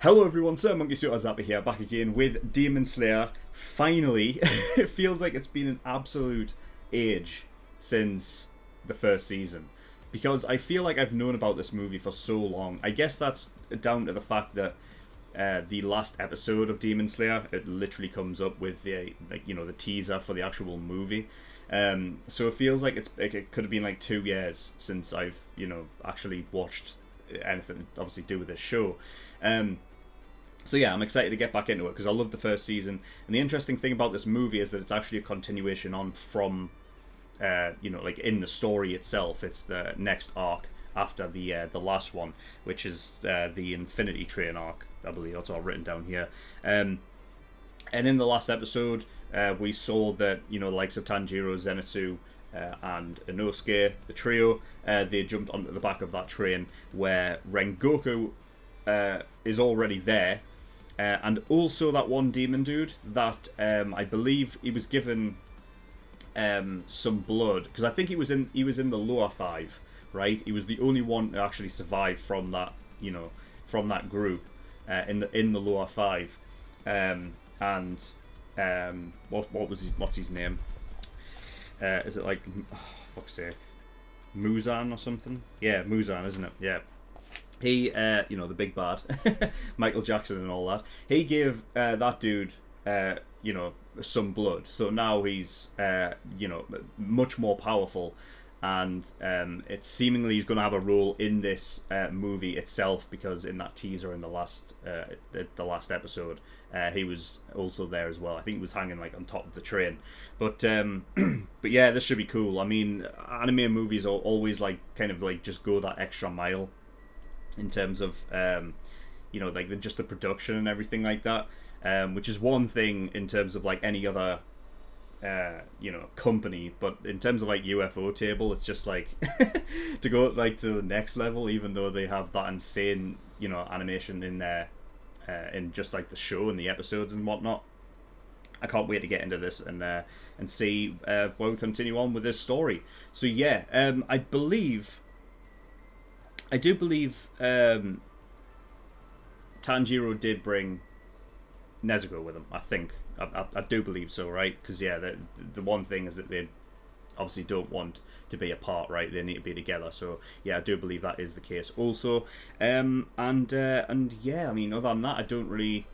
Hello everyone, SirMonkeySuit here, back again with Demon Slayer. Finally, it feels like it's been an absolute age since the first season. Because I feel like I've known about this movie for so long. I guess that's down to the fact that the last episode of Demon Slayer, it literally comes up with the the teaser for the actual movie. So it feels like it could have been like 2 years since I've actually watched anything obviously do with this show. So yeah, I'm excited to get back into it because I love the first season. And the interesting thing about this movie is that it's actually a continuation on from, in the story itself. It's the next arc after the last one, which is the Infinity Train arc. I believe that's all written down here. And in the last episode, we saw that the likes of Tanjiro, Zenitsu, and Inosuke, the trio, they jumped onto the back of that train where Rengoku is already there, and also that one demon dude that I believe he was given some blood, because I think he was in the lower five, right? He was the only one to actually survive from that from that group in the lower five, what's his name? Is it like, oh, fuck's sake, Muzan or something? Yeah, Muzan, isn't it? Yeah. He, the big bad, Michael Jackson and all that. He gave that dude, some blood. So now he's, much more powerful, and it's seemingly he's going to have a role in this movie itself, because in that teaser in the last episode, he was also there as well. I think he was hanging like on top of the train. But yeah, this should be cool. I mean, anime movies are always like kind of like just go that extra mile in terms of just the production and everything like that, which is one thing in terms of like any other company, but in terms of like UFO Table, it's just like to go like to the next level, even though they have that insane animation in there, in just like the show and the episodes and whatnot. I can't wait to get into this and see where we continue on with this story. So yeah, I do believe Tanjiro did bring Nezuko with him. I think I do believe so, right? Because yeah, the one thing is that they obviously don't want to be apart, right? They need to be together. So yeah, I do believe that is the case also. And yeah, I mean, other than that, I don't really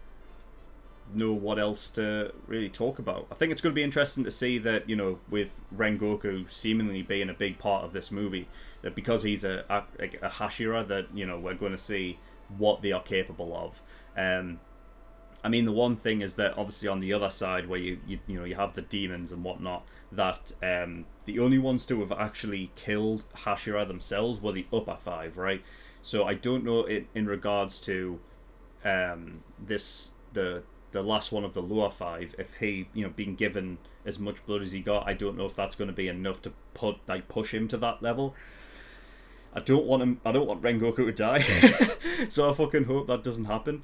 know what else to really talk about. I think it's going to be interesting to see that with Rengoku seemingly being a big part of this movie, that because he's a Hashira, that we're going to see what they are capable of. I mean, the one thing is that obviously on the other side, where you have the demons and whatnot, that the only ones to have actually killed Hashira themselves were the upper five, right? So I don't know in regards to the last one of the lower five, if he being given as much blood as he got, I don't know if that's going to be enough to push him to that level. I don't want Rengoku to die, so I fucking hope that doesn't happen.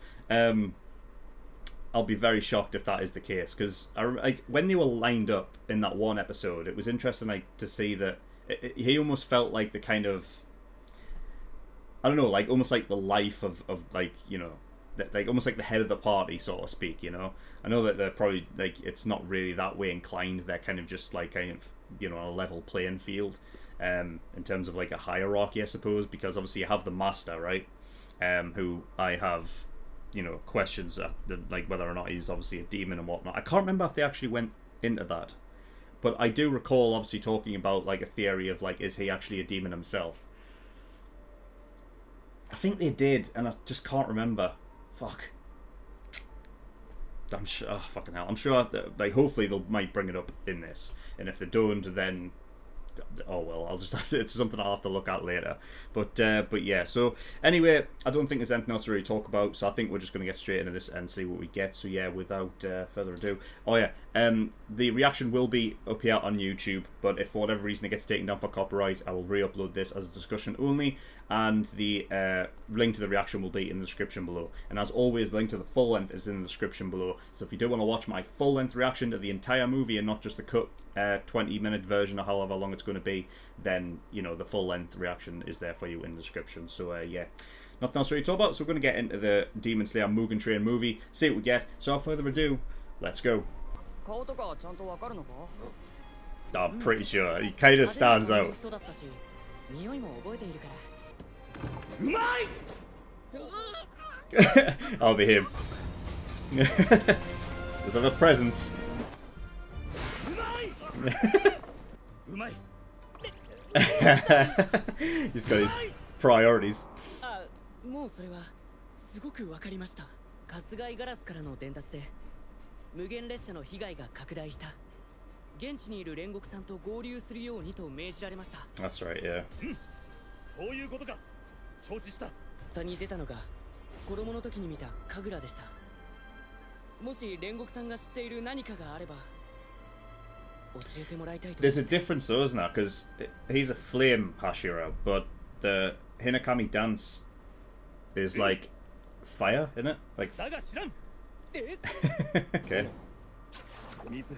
I'll be very shocked if that is the case, because when they were lined up in that one episode, it was interesting to see that he almost felt like the kind of, I don't know, like almost like the life of almost like the head of the party, so to speak. I know that they're probably like, it's not really that way inclined. They're kind of just like on a level playing field, in terms of like a hierarchy, I suppose, because obviously you have the master, right, who I have questions like whether or not he's obviously a demon and whatnot. I can't remember if they actually went into that, but I do recall obviously talking about like a theory of like, is he actually a demon himself? I think they did, and I just can't remember. Fuck. I'm sure. Oh, fucking hell. I'm sure that, like, hopefully they might bring it up in this, and if they don't, then oh well. I'll just have to, it's something I'll have to look at later. But yeah. So anyway, I don't think there's anything else to really talk about. So I think we're just going to get straight into this and see what we get. So yeah, without further ado, oh yeah, the reaction will be up here on YouTube. But if for whatever reason it gets taken down for copyright, I will re-upload this as a discussion only. And the link to the reaction will be in the description below. And as always, the link to the full length is in the description below. So if you do want to watch my full length reaction to the entire movie and not just the cut 20-minute version or however long it's going to be, then the full length reaction is there for you in the description. So yeah, nothing else really to talk about, so we're going to get into the Demon Slayer Mugen Train movie, see what we get. So without further ado, let's go. I'm pretty sure he kind of stands out. I'll be him. Let's have a presence. He's got his priorities. もうそれはすごくわかりました。春日井ガラスからの伝達で無限列車の被害が拡大した。現地にいる煉獄さんと合流するようにと命じられました。That's right, yeah. そういうことか。承知した。他に出たのが子供の時に見た神楽でした。もし煉獄さんが知っている何かがあれば教えてもらいたいと。There's a difference though, isn't there? Because he's a flame Hashira, but the Hinakami dance is like fire, isn't it? Like. Okay. 水、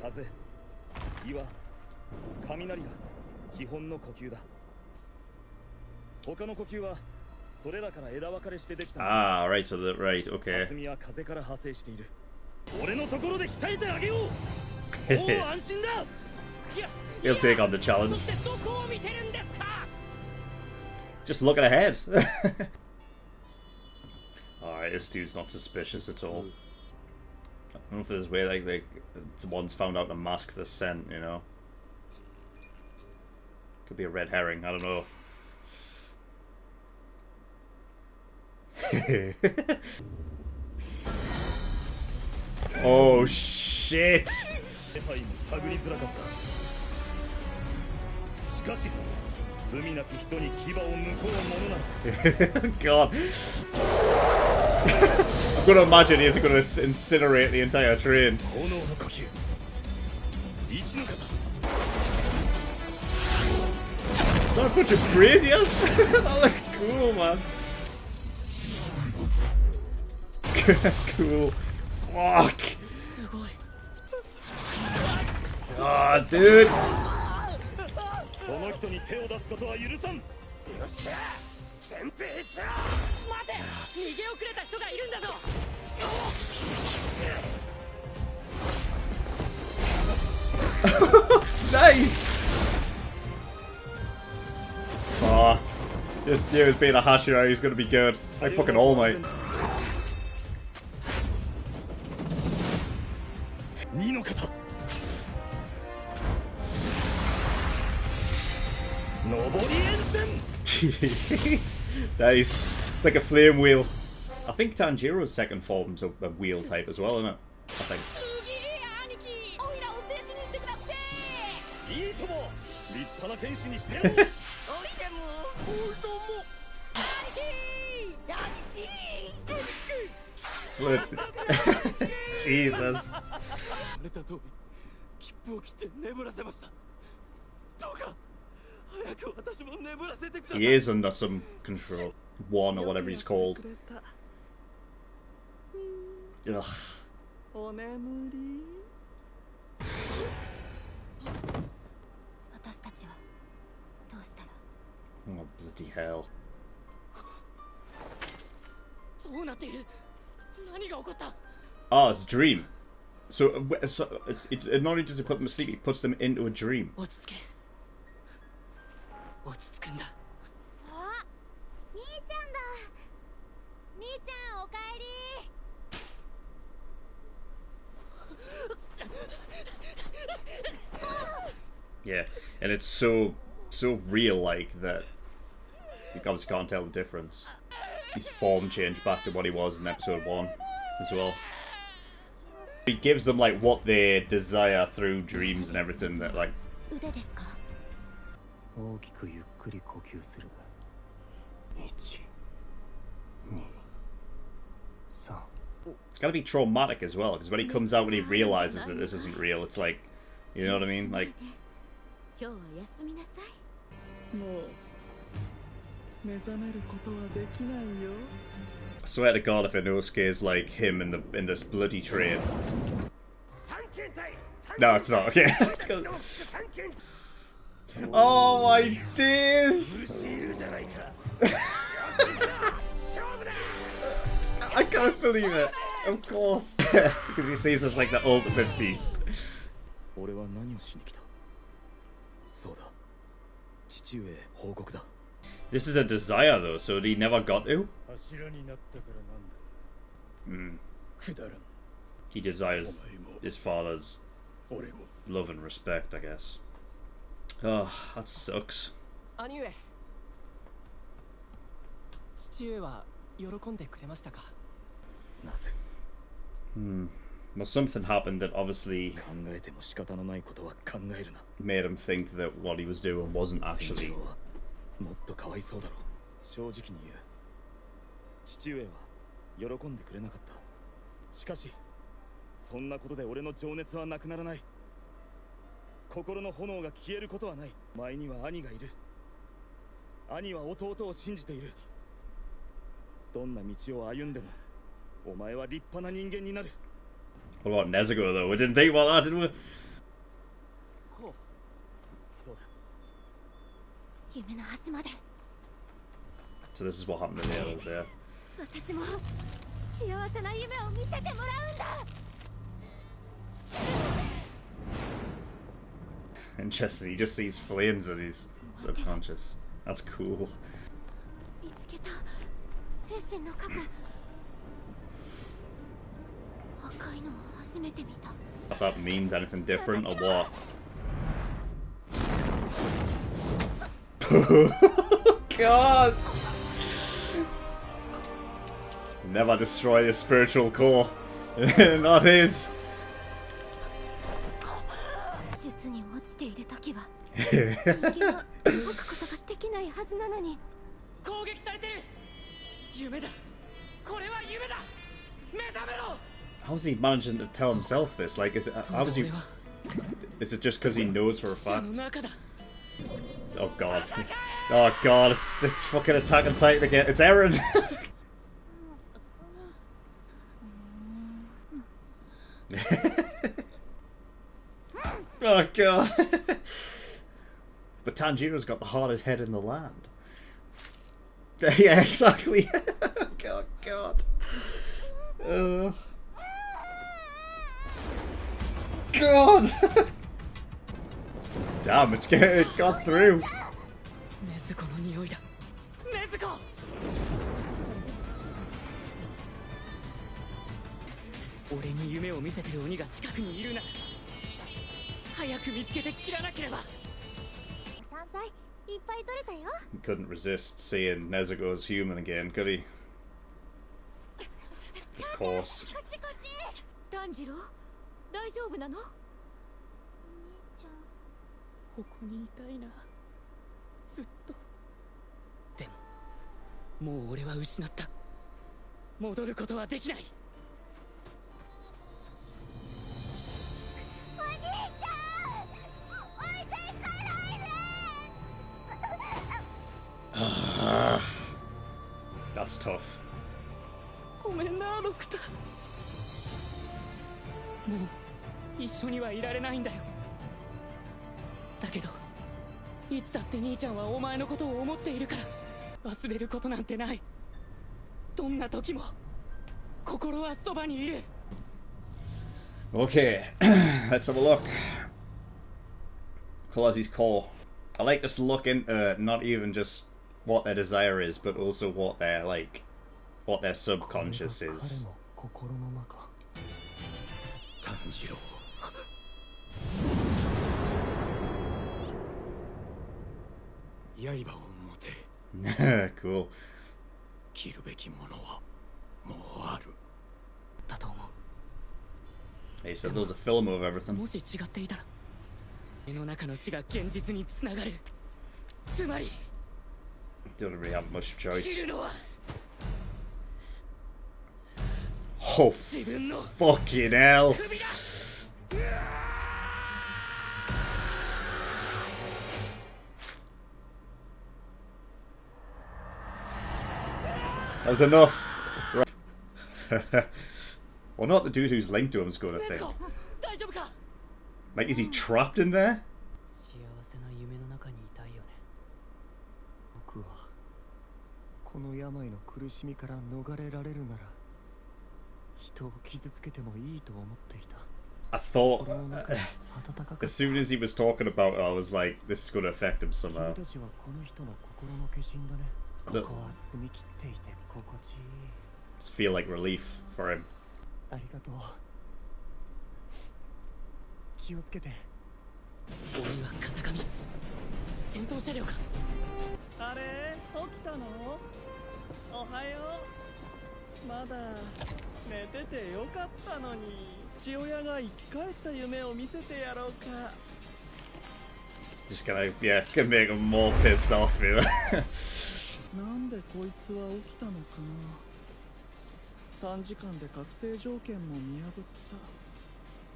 風、岩、雷が基本の呼吸だ。他の呼吸はそれらから枝分かれしてできた。Ah, right. So right, okay. 霞は風から派生している。俺のところで鍛えてあげよう。もう安心だ。He'll take on the challenge. Just looking ahead. Alright, this dude's not suspicious at all. I don't know if there's a way like one's found out to mask the scent, you know. Could be a red herring, I don't know. Oh shit! God. I'm gonna imagine he's gonna incinerate the entire train. Is that a bunch of braziers? That looks cool, man. Cool. Fuck. Oh, dude. Nice. Fuck. Just knew as being a Hashira, he's gonna be good. Like fucking All Might. Nice. It's like a flame wheel. I think Tanjiro's second form's a wheel type as well, isn't it? I think. Jesus. He is under some control. One or whatever he's called. Ugh. Oh, bloody hell. Oh, it's a dream. So it not only does it put them to sleep, it puts them into a dream. Yeah, and it's so real like that you obviously can't tell the difference. His form changed back to what he was in episode 1 as well. He gives them like what they desire through dreams and everything that like. It's gotta be traumatic as well, because when he comes out and he realizes that this isn't real, it's like, you know what I mean? Like. I swear to God, if Inosuke is like him in this bloody train. No, it's not. Okay, let's go. Oh my days! I can't believe it. Of course. Because he sees us like the ultimate beast. 俺は何をしに来た。そうだ。父上へ報告だ。 This is a desire though, so he never got to? 柱になったからなんだ。 Hmm. くだらん。 He desires his father's 俺も。 love and respect, I guess. Oh, that sucks. 兄上。父上は喜んでくれましたか。なぜ Hmm. Well, something happened that obviously 考えても仕方のないことは考えるな。 made him think that what he was doing wasn't 戦 actually. 場はもっとかわいそうだろう。正直に言う。父上は喜んでくれなかった。しかし、そんなことで俺の情熱はなくならない。心の炎が消えることはない。前には兄がいる。兄は弟を信じている。どんな道を歩んでも、お前は立派な人間になる。 What about Nezuko though? We didn't think about that, did we? こう。そうだ。夢の端まで So this is what happened to the others there. 私も幸せな夢を見せてもらうんだ。 Interesting, he just sees flames and he's subconscious. That's cool. 見つけた精神の核。赤いのを初めて見た。 If that means anything different or what. God! Never destroy the spiritual core. Not his. 術に落ちている時は人間は動くことができないはずなのに。攻撃されてる。夢だ。これは夢だ。目覚めろ。 How's he managing to tell himself this? Like, is it? How is he? Is it just because he knows for a その fact? 中だ。 Oh God! Oh God! It's fucking Attack on Titan again. It's Eren. Oh God! But Tanjiro's got the hardest head in the land. Yeah, exactly. God, God. God! Damn, it got through. 禰豆子の匂いだ。禰豆子。俺に夢を見せてる鬼が近くにいるなら、早く見つけて切らなければ。山菜いっぱい取れたよ。 He couldn't resist seeing Nezuko's human again, could he? Of course. こっちこっち。炭治郎大丈夫なの？お兄ちゃん。ここにいたいな。ずっと。でも、もう俺は失った。戻ることはできない。お兄ちゃん置いていかないで。That's tough. ごめんな、ロクタ。もう一緒にはいられないんだよ。だけどいつだって兄ちゃんはお前のことを思っているから忘れることなんてない。どんな時も心はそばにいる。 Okay, let's have a look. Colossus core. I like this look into not even just what their desire is, but also what their what their subconscious is. 心の中。炭治郎。刃を持て。Cool. 切るべきものはもうある。だと思う。 He said there was a film of everything. もし違っていたら目の中の死が現実につながる。つまり Don't really have much 切 choice. るのは Oh, 自分の fucking hell. 首だ。 That was enough. Well, not the dude who's linked to him's gonna 禰 think. 豆子、大丈夫か。 Like, is he trapped in there? 幸せな夢の中にいたいよね。僕はこの病の苦しみから逃れられるなら人を傷つけてもいいと思っていた。 I thought 心の中で温かく as soon as he was talking about it, I was like, this is going to affect him 君 somehow. たちはこの人の心の化身だね。でここは澄み切っていて心地いい。 Just feel like relief for him. ありがとう。気をつけて。俺は風上戦闘車両か。あれ起きたの？おはよう。まだ寝ててよかったのに。父親が生き返った夢を見せてやろうか。 Just gonna make him more pissed off, you know? なんでこいつは起きたのかな。短時間で覚醒条件も見破っ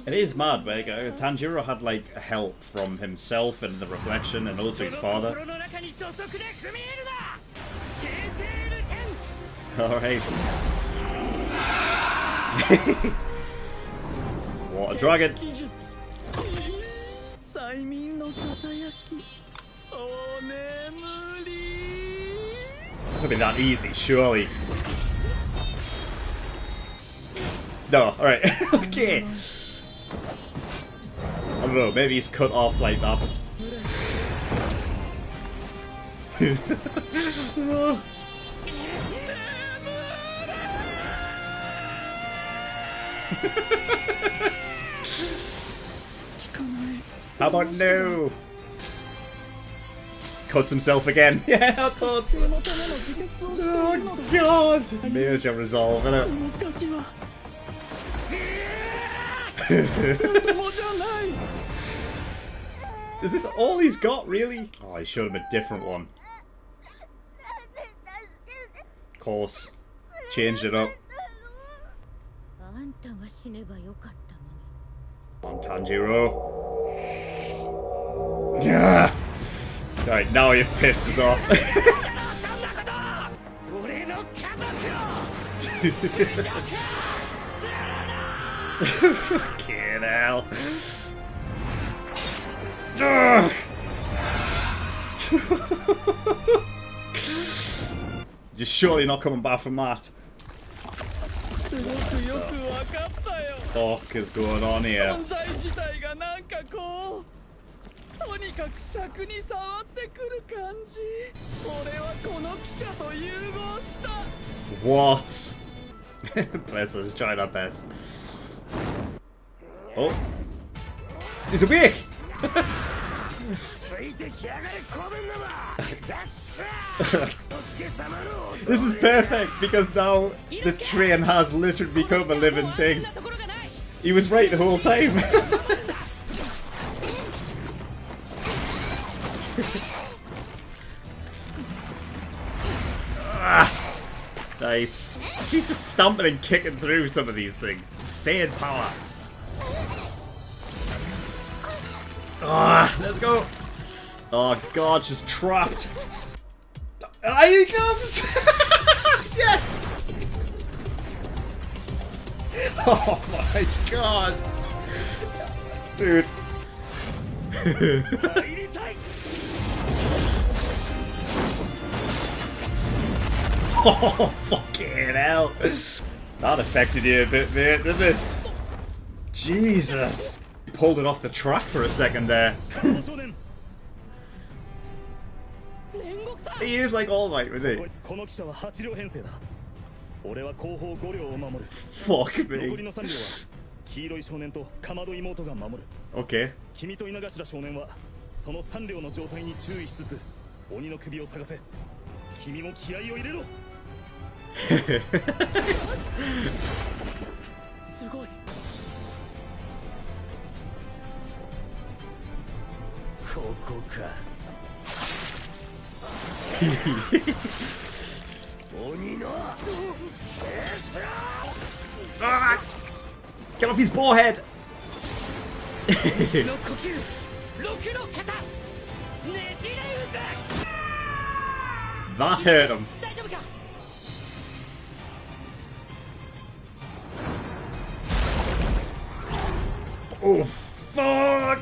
た。 It is mad, like, Tanjiro had like help from himself and the reflection and also his father. Alright. What a dragon! 催眠のささやき。お眠り。 It's gonna be that easy, surely. No, alright, okay. I don't know, maybe he's cut off like that. How about no? Cuts himself again. Yeah, I thought so. Oh god! Major resolve, innit? Is this all he's got, really? Oh, he showed him a different one. Of course. Changed it up. あんたが死ねばよかったのに。 On Tanjiro. Yeah. Alright, now you're pissed us off. Fucking hell. Ugh. Just surely not coming back from that. すごくよくわかったよ。 Fuck is going on here? 存在自体がなんかこう、とにかく尺に触ってくる感じ。俺はこの記者と融合した。 What? Let's just try our best. Oh. He's awake! This is perfect because now the train has literally become a living thing. He was right the whole time. Ah, nice. She's just stomping and kicking through some of these things. Insane power. Ah, let's go. Oh god, she's trapped. Ah, here he comes! Yes! Oh my god! Dude. Oh, fucking hell. That affected you a bit, mate, didn't it? Jesus. Pulled it off the track for a second there. He is like All Might, was he? Fuck me. Okay. 君と稲頭少年はその3両の状態に注意しつつ鬼の首を探せ。君も気合を入れろ。すごい。ここか。鬼の。Ah! Get off his forehead! That hurt him. Oh, fuck!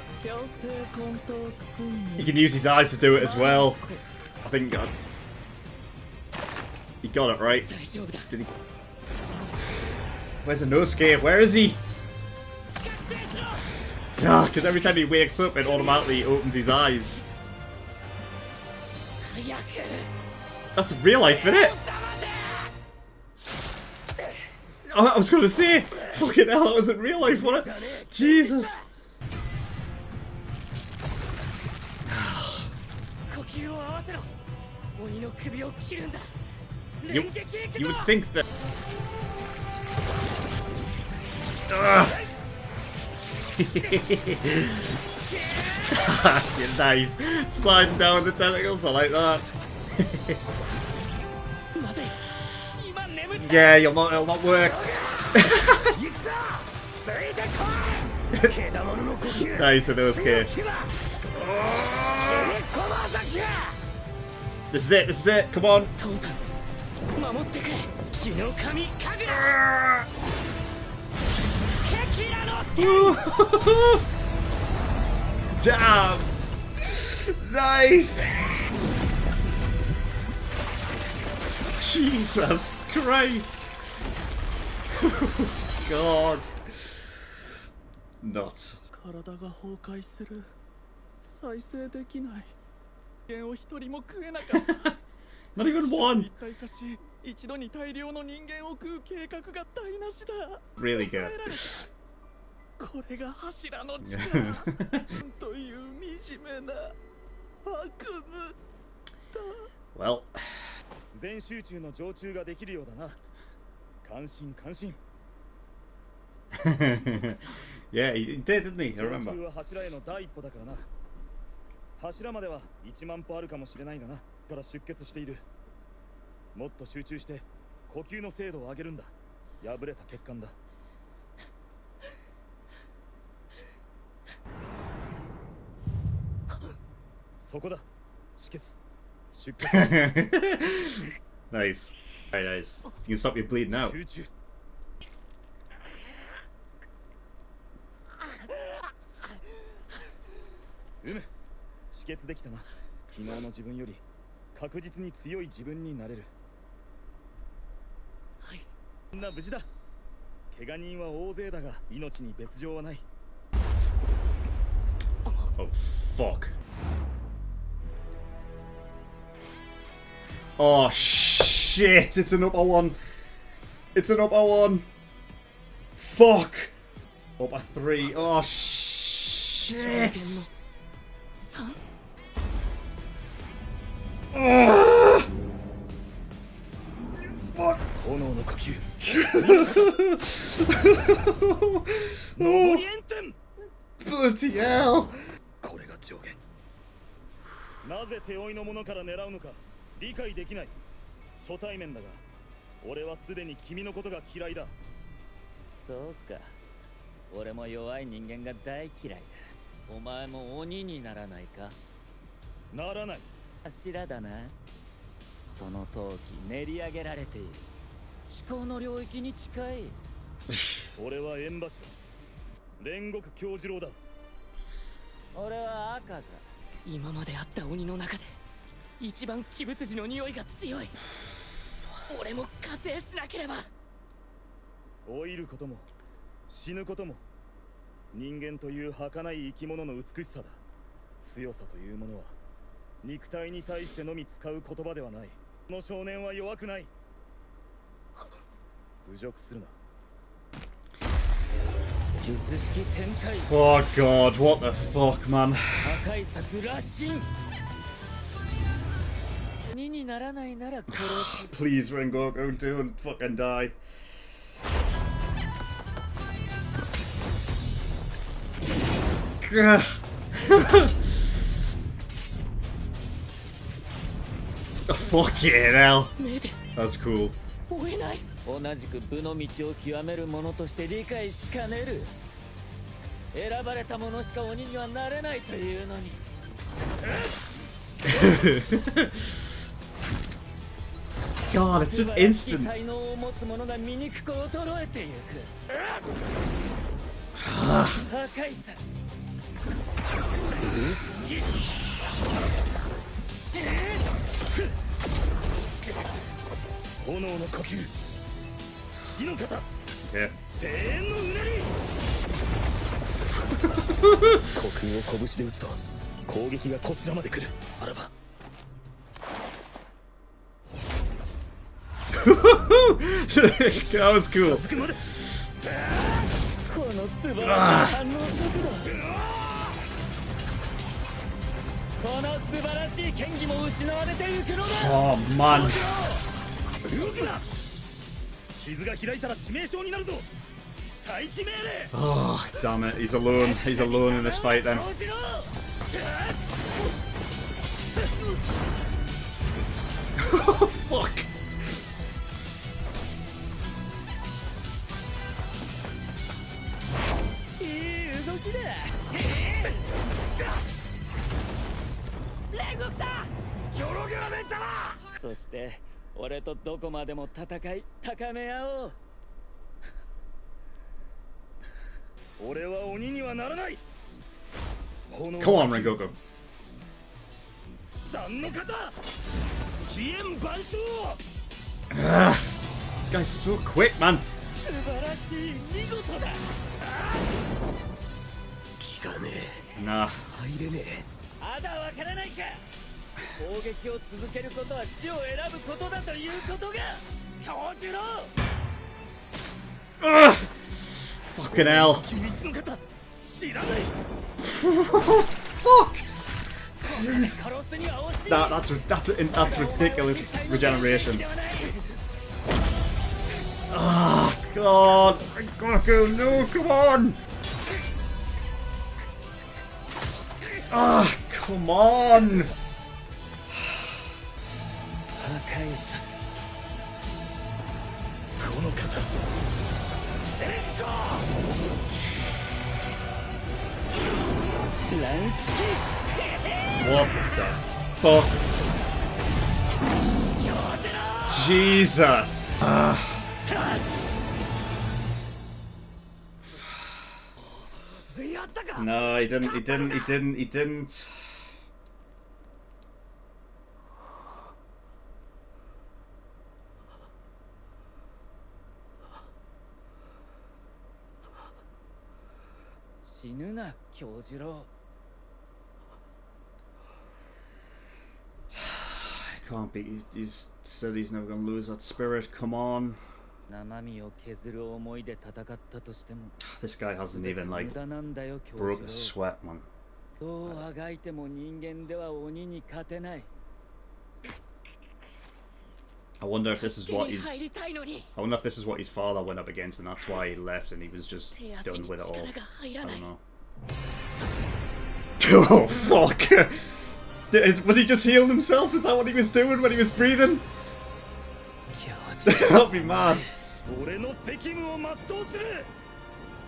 He can use his eyes to do it as well. I think. He got it right. 大丈夫だ Did he? Where's Inosuke? Where is he? Because every time he wakes up, it automatically opens his eyes. 早く That's real life, isn't it? Oh, I was going to say, fucking hell, that wasn't real life, was it? Jesus. 呼吸を合わせろ鬼の首を切るんだ You, 連撃へ行く you ぞ would think that. Yeah, nice. Sliding down the tentacles, I like that. 待て今眠った Yeah, it'll not work. 行くぞついてこいけだものの呼吸 Nice, Inosuke. この先 This is it, this is it, come on. 父さん守ってくれ血の神かぐら敵らの手 Damn! Nice! Jesus Christ! God. Nuts. 体が崩壊する再生できない人間を一人も食えなかった Not even one! 一体化し一度に大量の人間を食う計画が台無しだ Really good. これが柱の力という惨めな悪夢 Well. 全集中の常駐ができるようだな感心感心 Yeah, he did, didn't he? I 常 remember. 駐は柱への第一歩だからな柱までは1万歩あるかもしれないがなから出血しているもっと集中して呼吸の精度を上げるんだ破れた血管だそこだ止血出血 Nice. Very nice. You can stop your bleeding out. 集中止血できたな昨日の自分より確実に強い自分になれるはいみんな無事だ怪我人は大勢だが命に別状はない Oh, fuck. Oh, shit. It's an upper one. It's an upper one. Fuck. Upper 3. Oh, shit. 3 Ah! Fuck. 炎の呼吸 Oh, オリエンテン bloody hell. これが上限なぜ手負いの者から狙うのか理解できない初対面だが俺はすでに君のことが嫌いだそうか俺も弱い人間が大嫌いだお前も鬼にならないかならない柱だなその陶器練り上げられている思考の領域に近い俺は縁柱煉獄京次郎だ俺は赤座今まで会った鬼の中で一番鬼物児の匂いが強い俺も加勢しなければ老いることも死ぬことも人間という儚い生き物の美しさだ強さというものは肉体に対してのみ使う言葉ではないこの少年は弱くない侮辱するな術式展開 Oh, God. What the fuck, man? 破壊殺羅針鬼にならないなら殺す Please, Rengoku, don't fucking die. Gah. Oh, fucking hell. 目で That's cool. 追えない同じく武の道を極める者として理解しかねる選ばれた者しか鬼にはなれないというのに God, it's just instant. 才能を持つ者が醜く衰えていく破壊さ炎の呼吸火の型 Okay. 声援のうねり呼吸を拳で打つと攻撃がこちらまで来るあらばThat was cool. 続くまでこの素晴らしい反応速度この素晴らしい剣技も失われていくのだ Oh man. 動くな傷が開いたら致命傷になるぞ待機命令 Oh damn it. He's alone. He's alone in this fight then. 長次郎 Oh fuck. いい動きだ煉獄さんギョロギョロめったなそして俺とどこまでも戦い高め合おう俺は鬼にはならない Come on, Rengoku. 三の型飛燕万象 This guy's so quick, man. 素晴らしい見事だ気がね Nah. 入れねまだわからないか攻撃を続けることは死を選ぶことだということが教授の Ugh. Fucking hell. 秘密の型知らない Fuck. 殺すには惜しい That's ridiculous regeneration. Ah, God. Rengoku, no, come on. Ah, come on. 破壊殺この型乱視 What the fuck? Jesus. No, he didn't. 死ぬな教授郎 Can't be. He's said he's never gonna lose that spirit. Come on. 生身を削る思いで戦ったとしても This guy hasn't even 無 like 駄なんだよ教 broke a 授郎 sweat, man. どうあがいても人間では鬼に勝てない I wonder if this is what 手に he's. 入りたいのに I wonder if this is what his father went up against, and that's why he left, and he was just 手足 done に with it all. 力が入ら I ない don't know. Oh fuck! Was he just healing himself? Is that what he was doing when he was breathing? 教授 That'd be mad. 俺の責務を全うする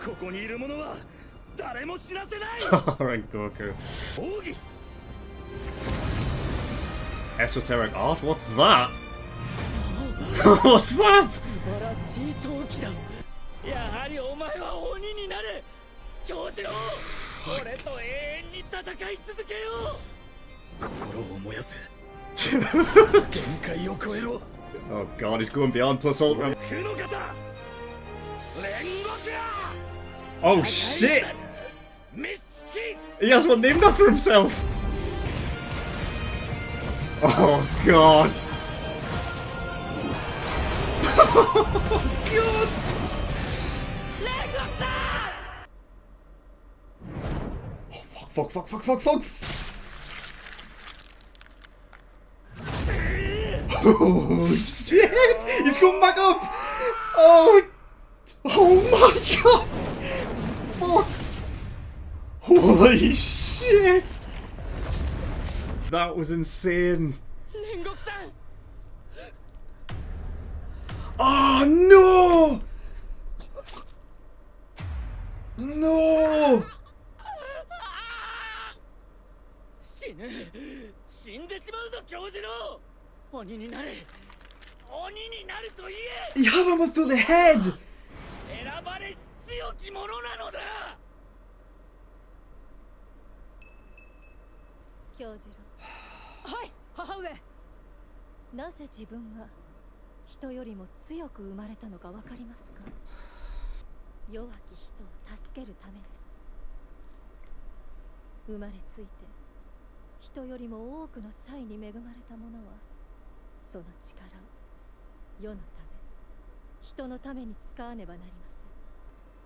ここにいる者は誰も死なせない Rengoku. 奥義 Esoteric art? What's that? What's that? 素晴らしい闘技だやはりお前は鬼になれ教授郎俺と永遠に戦い続けよう心を燃やせ限界を超えろ Oh god, he's going beyond plus ultra. 空の型煉獄 Oh shit! 滅式 He has one named after himself! Oh god! Oh god! Oh fuck! Oh shit! He's come back up! Oh! Oh my god! Fuck! Holy shit! That was insane! 煉獄さん Oh no! No! 死んでしまうぞ教授郎鬼になれ鬼になると言え He had him up through the head! 選ばれし強き者なのだ教授はい母上郎なぜ自分が人よりも強く生まれたのかわかりますか？弱き人を助けるためです。生まれついて人よりも多くの才に恵まれた者は、その力を世のため人のために使わねばなりま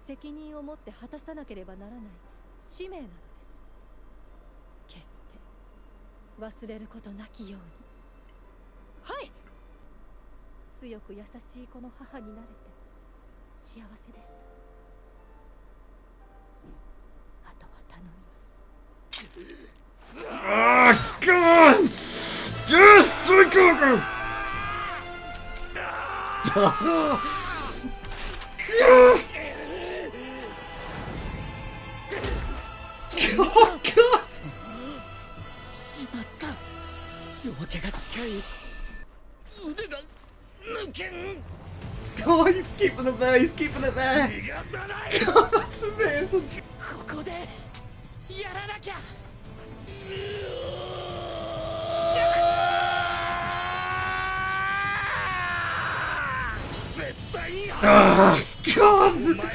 せん。責任を持って果たさなければならない使命なのです。決して忘れることなきように。はい。強く優しい子の母になれて幸せでした。あとは頼みます。Ah, God! Yes, Rengoku! Oh, God! しまった。夜明けが近い。腕が抜けん。Oh, he's keeping it there, he's keeping it there! God, that's amazing! ここでやらなきゃ。絶対に Ah, God! お前の首を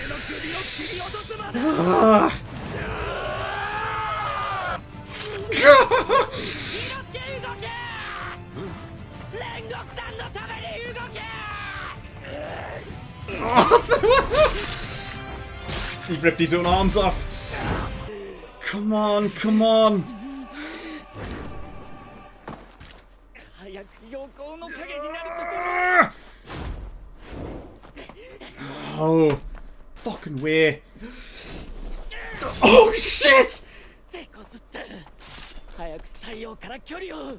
切り落とすまで。Ah. 動け動け。煉獄さんのために動け。 He ripped his own arms off! Come on, come on! 早く陽光の影になるところ。 Oh, fucking way! Oh shit! 手こずって早く太陽から距離を。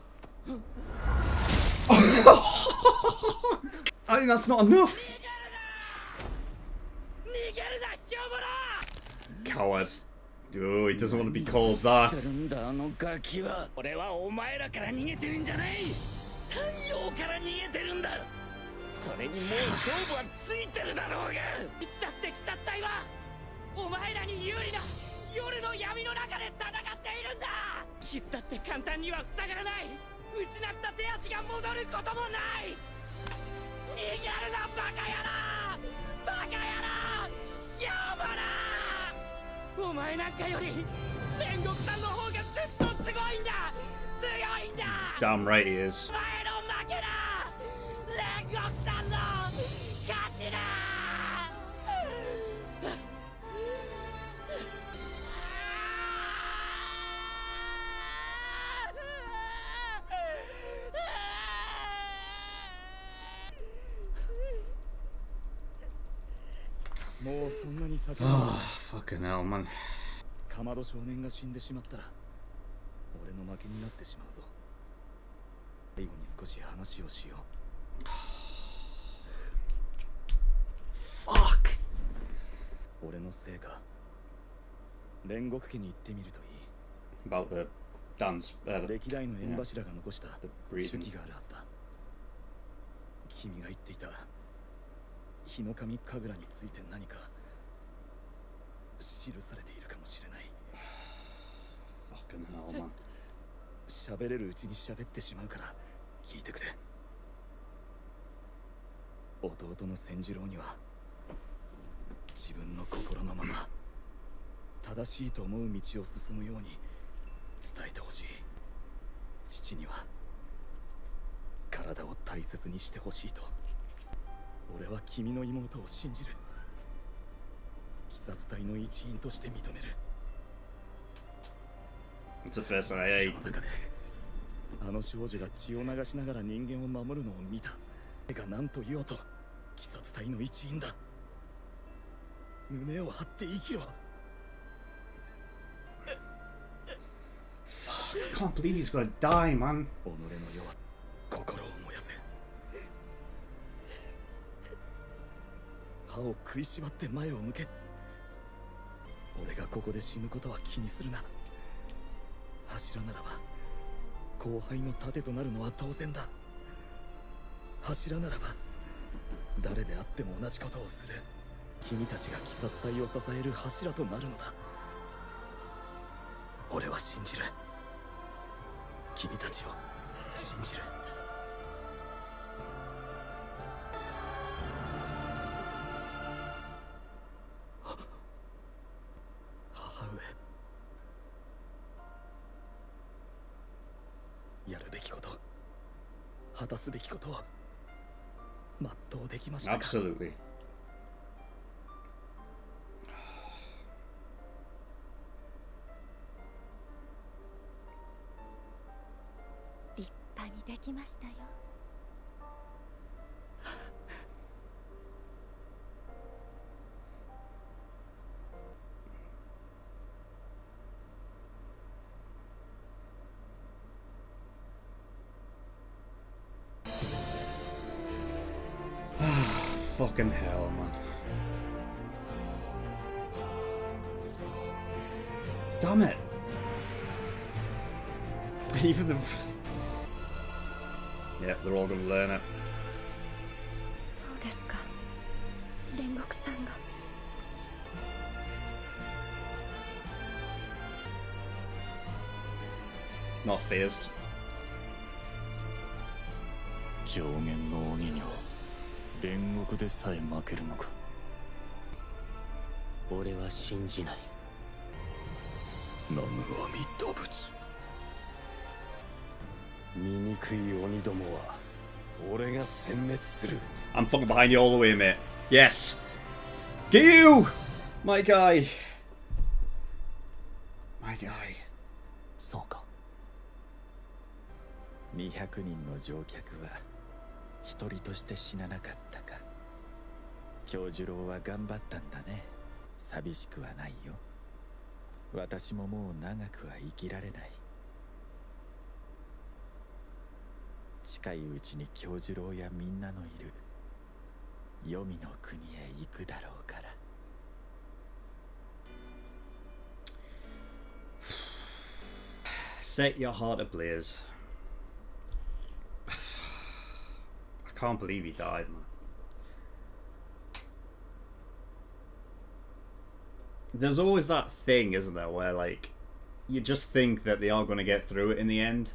I think that's not enough. 逃げるな卑怯者。 Coward. Oh, he doesn't want to be called that. なんだあのガキは。俺はお前らから逃げてるんじゃない。太陽から逃げてるんだ。それにもう勝負はついてるだろうが。いつだって鬼殺隊はお前らに有利な夜の闇の中で戦っているんだ。傷だって簡単には塞がらない。失った手足が戻ることもない。逃げるなバカ野郎。バカ野郎卑怯者。お前なんかより煉獄さんの方がずっとすごいんだ。強いんだ。 Damn right he is. お前の負けだ。煉獄さんの勝ちだ。もうそんなに先 Oh, fucking hell, man. かまど少年が死んでしまったら俺の負けになってしまうぞ。最後に少し話をしよう。 Fuck! 俺のせいか。煉獄家に行ってみるといい。 About the dance. The 歴代の縁柱が残した breathing. 手記があるはずだ。君が言っていた日の神神楽について何か記されているかもしれない。 Fucking hell, man. 喋れるうちに喋ってしまうから聞いてくれ。弟の千次郎には自分の心のまま正しいと思う道を進むように伝えてほしい。父には体を大切にしてほしいと。俺は君の妹を信じる。鬼殺隊の一員として認める。 It's the first one I その中であの少女が血を流しながら人間を守るのを見た。が何と言おうと鬼殺隊の一員だ。胸を張って生きろ。 Fuck, I can't believe he's gonna die, man. 己の世は心を燃やせ。歯を食いしばって前を向け。俺がここで死ぬことは気にするな。柱ならば後輩の盾となるのは当然だ。柱ならば誰であっても同じことをする。君たちが鬼殺隊を支える柱となるのだ。俺は信じる。君たちを信じる。果たすべきことを全うできましたか。 Absolutely. 立派にできましたよ。Fucking hell, man. Damn it. Even the... Yeah, they're all gonna learn it. そうですか。煉獄さんが。Not phased. 上限の鬼には煉獄でさえ負けるのか。俺は信じない。南無阿弥陀仏。醜い鬼どもは俺が殲滅する。 I'm fucking behind you all the way, mate. Yes. Get you! My guy. My guy. そうか。200人の乗客は一人として死ななかったか。京次郎は頑張ったんだね。寂しくはないよ。私ももう長くは生きられない。近いうちに京次郎やみんなのいる黄泉の国へ行くだろうから。Set your heart ablaze. I can't believe he died, man. There's always that thing, isn't there, where, like, you just think that they are going to get through it in the end.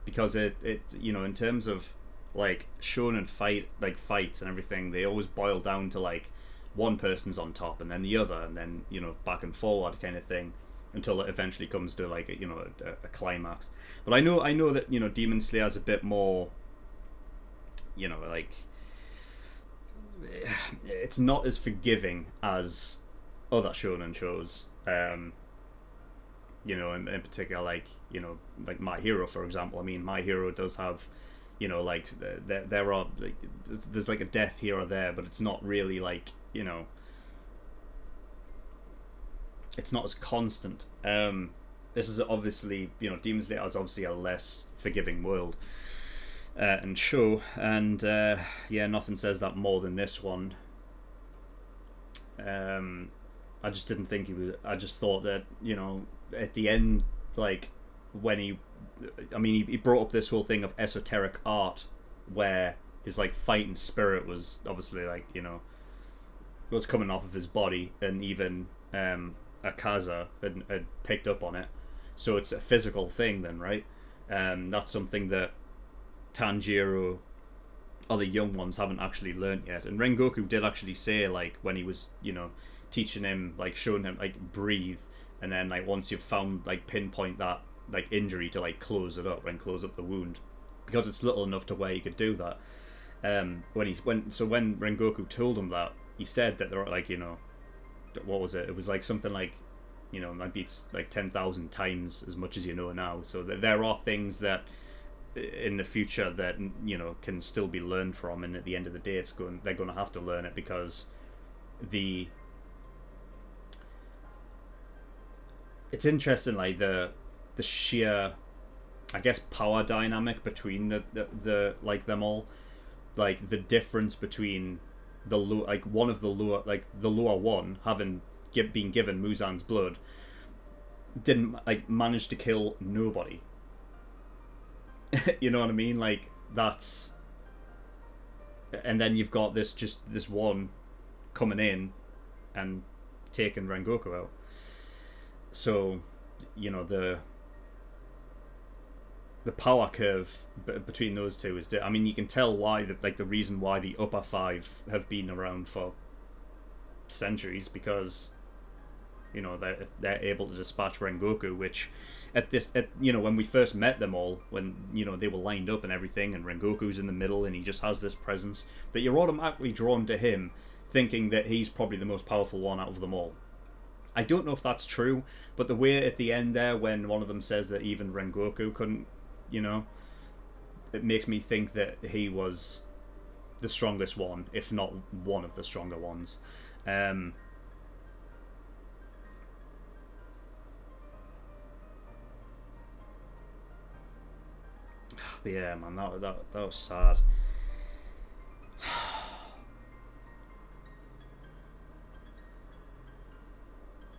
Because it, you know, in terms of, like, shonen fights and everything, they always boil down to, like, one person's on top and then the other, and then, you know, back and forward kind of thing, until it eventually comes to, like, you know, a climax. But I know that, you know, Demon Slayer's a bit more, you know, like, it's not as forgiving as other shonen shows. You know, in particular, like, you know, like My Hero, for example. I mean, My Hero does have, you know, like, there are, like, there's, like, a death here or there, but it's not really, like, you know, it's not as constant. This is obviously, you know, Demon Slayer is obviously a less forgiving world and show, and, yeah, nothing says that more than this one. I just didn't think he was, I just thought that, you know, at the end, like, when he brought up this whole thing of esoteric art, where his, like, fighting spirit was obviously, like, you know, was coming off of his body, and even Akaza had picked up on it, so it's a physical thing then, right? That's something that Tanjiro or the young ones haven't actually learnt yet, and Rengoku did actually say, like, when he was, you know, teaching him, like, showing him, like, breathe, and then, like, once you've found, like, pinpoint that, like, injury, to, like, close it up and close up the wound, because it's little enough to where he could do that. When Rengoku told him that, he said that there are, like, you know, what was it? It was like something like, you know, maybe it's like 10,000 times as much as you know now. So there are things that in the future that, you know, can still be learned from, and at the end of the day, they're going to have to learn it, because it's interesting, like, the sheer, I guess, power dynamic between the like, them all, like, the difference between the lower, like, one of the lower, like, the lower one having been given Muzan's blood didn't, like, manage to kill nobody. You know what I mean? Like, that's, and then you've got this one coming in and taking Rengoku out. So, you know, the power curve between those two is, I mean, you can tell why, the reason why the upper five have been around for centuries, because You know, they're able to dispatch Rengoku, which you know, when we first met them all, when, you know, they were lined up and everything, and Rengoku's in the middle, and he just has this presence that you're automatically drawn to him, thinking that he's probably the most powerful one out of them all. I don't know if that's true, but the way at the end there, when one of them says that even Rengoku couldn't, you know, it makes me think that he was the strongest one, if not one of the stronger ones. But yeah, man, that was sad.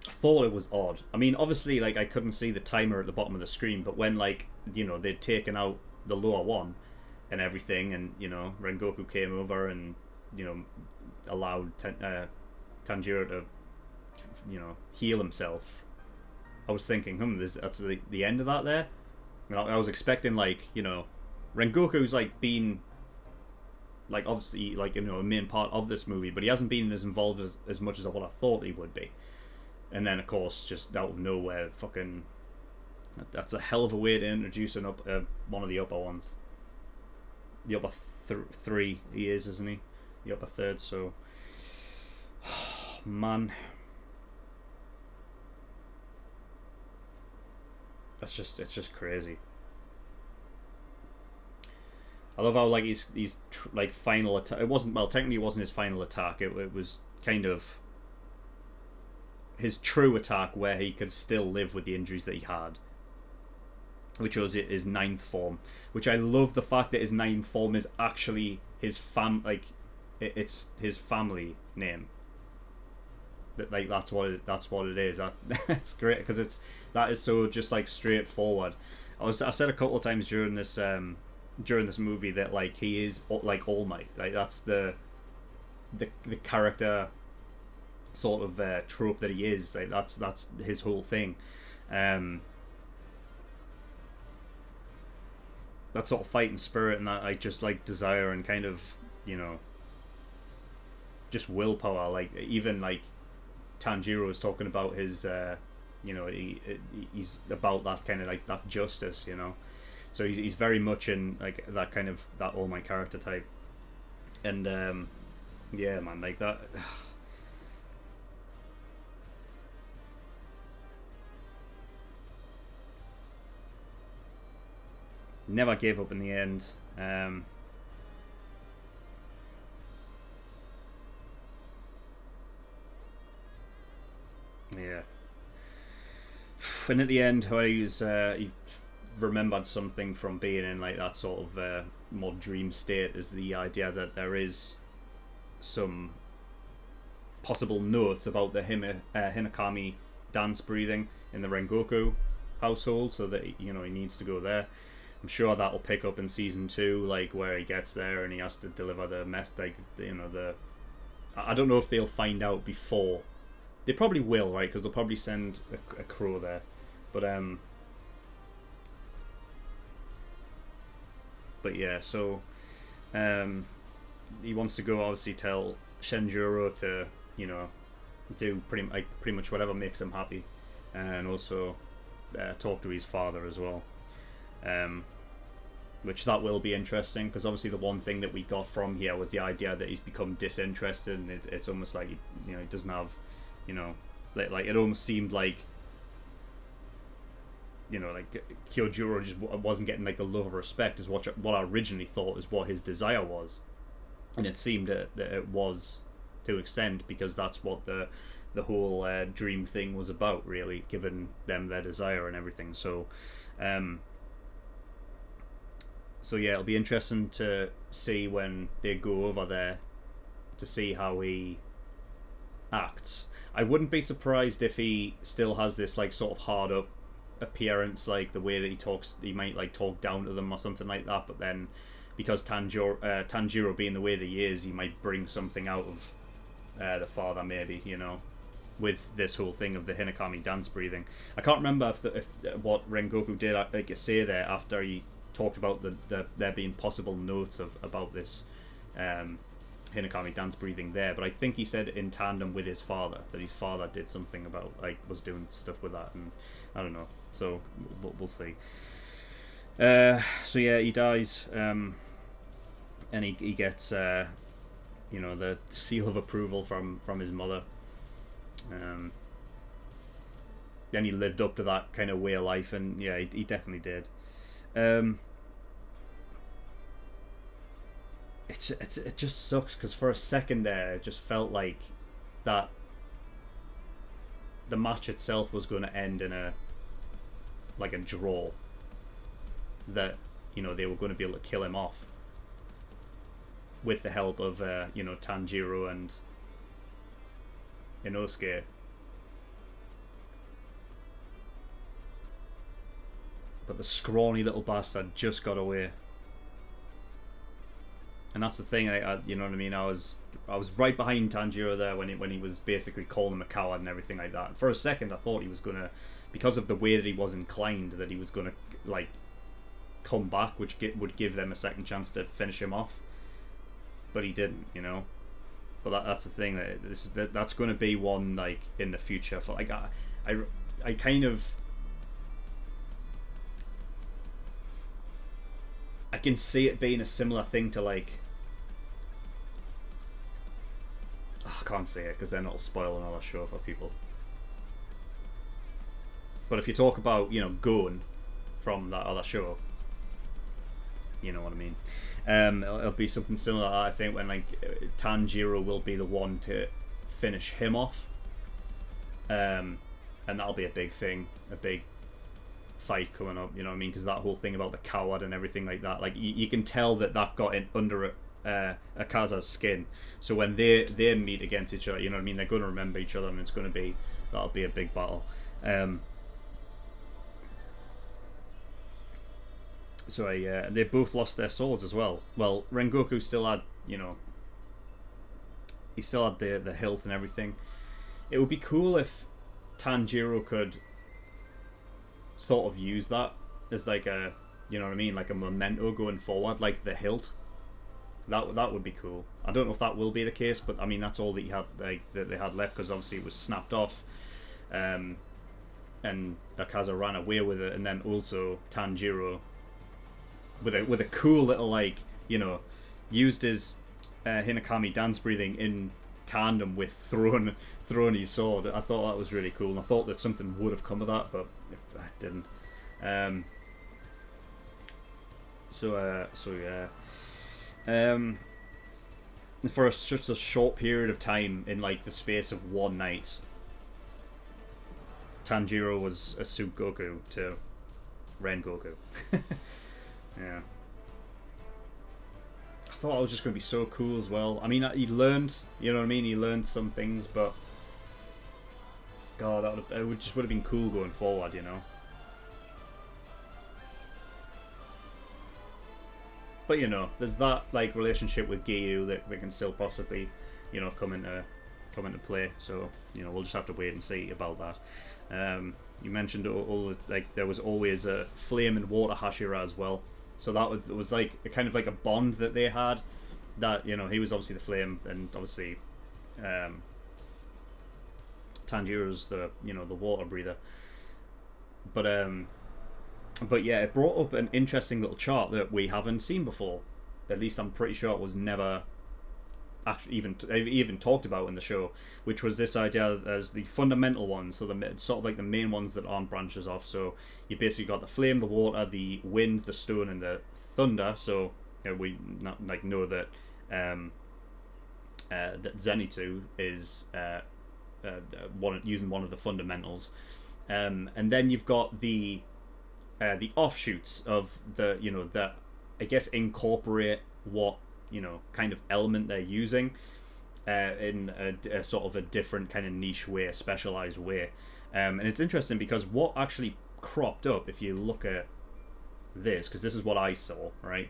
I thought it was odd. I mean, obviously, like, I couldn't see the timer at the bottom of the screen, but when, like, you know, they'd taken out the lower one and everything, and, you know, Rengoku came over and, you know, allowed Tanjiro to, you know, heal himself, I was thinking, that's the end of that there? You know, I was expecting, like, you know, Rengoku's, like, been, like, obviously, like, you know, a main part of this movie, but he hasn't been as involved as much as what I thought he would be. And then, of course, just out of nowhere, fucking, that's a hell of a way to introduce one of the upper ones. The upper three he is, isn't he? The upper third, so... Man. It's just crazy. I love how, like, he's like, final attack. It wasn't, well, technically it wasn't his final attack. It was kind of his true attack, where he could still live with the injuries that he had, which was his ninth form. Which I love the fact that his ninth form is actually his it's his family name. That, like, that's what it is. That's great, because that is so just, like, straightforward. I said a couple of times during this movie that, like, he is like All Might. Like, that's the character sort of trope that he is. Like, that's his whole thing. That sort of fighting spirit, and that, like, just, like, desire and kind of, you know, just willpower. Like, even, like, Tanjiro is talking about his you know, he's about that kind of, like, that justice, you know. So he's very much in, like, that kind of, that All Might character type. And yeah, man, like, that. Never gave up in the end. Yeah. And at the where he remembered something from being in, like, that sort of more dream state, is the idea that there is some possible notes about the Hinokami dance breathing in the Rengoku household, so that, you know, he needs to go there. I'm sure that'll pick up in season 2, like, where he gets there and he has to deliver the mess, like, you know, I don't know if they'll find out before. They probably will, right? Because they'll probably send a crow there. But yeah, so he wants to go, obviously, tell Shenjuro to, you know, do pretty much whatever makes him happy, and also talk to his father as well. Which that will be interesting, because obviously the one thing that we got from here was the idea that he's become disinterested, and it's almost like, you know, he doesn't have, you know, like it almost seemed like, you know, like Kyojuro just wasn't getting, like, the love or respect as what I originally thought is what his desire was, and it seemed that it was to an extent, because that's what the whole dream thing was about, really, giving them their desire and everything. So yeah, it'll be interesting to see when they go over there to see how he acts. I wouldn't be surprised if he still has this, like, sort of hard up appearance, like the way that he talks. He might, like, talk down to them or something like that, but then because Tanjiro being the way that he is, he might bring something out of the father, maybe, you know, with this whole thing of the Hinokami dance breathing. I can't remember if what Rengoku did, like, say there after he talked about there being possible notes about this Hinakami dance breathing there, but I think he said in tandem with his father, that his father did something about, like, was doing stuff with that, and I don't know, so we'll see. So yeah, he dies, and he gets you know, the seal of approval from his mother. Then he lived up to that kind of way of life, and yeah, he definitely did. It just sucks because for a second there, it just felt like that the match itself was going to end in a draw. That, you know, they were going to be able to kill him off with the help of you know, Tanjiro and Inosuke. But the scrawny little bastard just got away. And that's the thing, I you know what I mean, I was right behind Tanjiro there when he was basically calling him a coward and everything like that. And for a second I thought he was gonna, because of the way that he was inclined, that he was gonna, like, come back, which would give them a second chance to finish him off. But he didn't, you know. But that's the thing, that's going to be one, like, in the future. For, like, I kind of, I can see it being a similar thing to, like, I can't say it because then it'll spoil another show for people. But if you talk about, you know, Gon from that other show, you know what I mean. It'll be something similar, I think, when, like, Tanjiro will be the one to finish him off, and that'll be a big thing, a big fight coming up. You know what I mean? Because that whole thing about the coward and everything like that, like, you can tell that got in under Akaza's skin. So when they meet against each other, you know what I mean, they're going to remember each other, and it's going to be, that'll be a big battle. So they both lost their swords as well. Well, Rengoku still had, you know, he still had the hilt and everything. It would be cool if Tanjiro could sort of use that as, like, a, you know what I mean, like a memento going forward, like the hilt. That would be cool. I don't know if that will be the case, but I mean, that's all that he had, like, that they had left, because obviously it was snapped off, and Akaza ran away with it, and then also Tanjiro, with a cool little, like, you know, used his Hinakami dance breathing in tandem with throwing his sword. I thought that was really cool, and I thought that something would have come of that, but it didn't. So yeah. For just a short period of time, in, like, the space of one night, Tanjiro was a Suit Goku to Rengoku. Yeah. I thought it was just going to be so cool as well. I mean, he learned, you know what I mean? He learned some things, but God, it would have been cool going forward, you know? But, you know, there's that, like, relationship with Giyu that can still possibly, you know, come into play. So, you know, we'll just have to wait and see about that. You mentioned like, there was always a flame and water Hashira as well. So that was like a kind of like a bond that they had. That, you know, he was obviously the flame, and obviously Tanjiro's the, you know, the water breather. But yeah, it brought up an interesting little chart that we haven't seen before. At least I'm pretty sure it was never actually even talked about in the show, which was this idea as the fundamental ones, so the sort of like the main ones that aren't branches off. So you basically got the flame, the water, the wind, the stone, and the thunder. So, you know, we know that that Zenitsu is using one of the fundamentals, and then you've got the offshoots of the, you know, that I guess incorporate what, you know, kind of element they're using in a sort of a different kind of niche way, a specialized way. And it's interesting because what actually cropped up, if you look at this, because this is what I saw, right?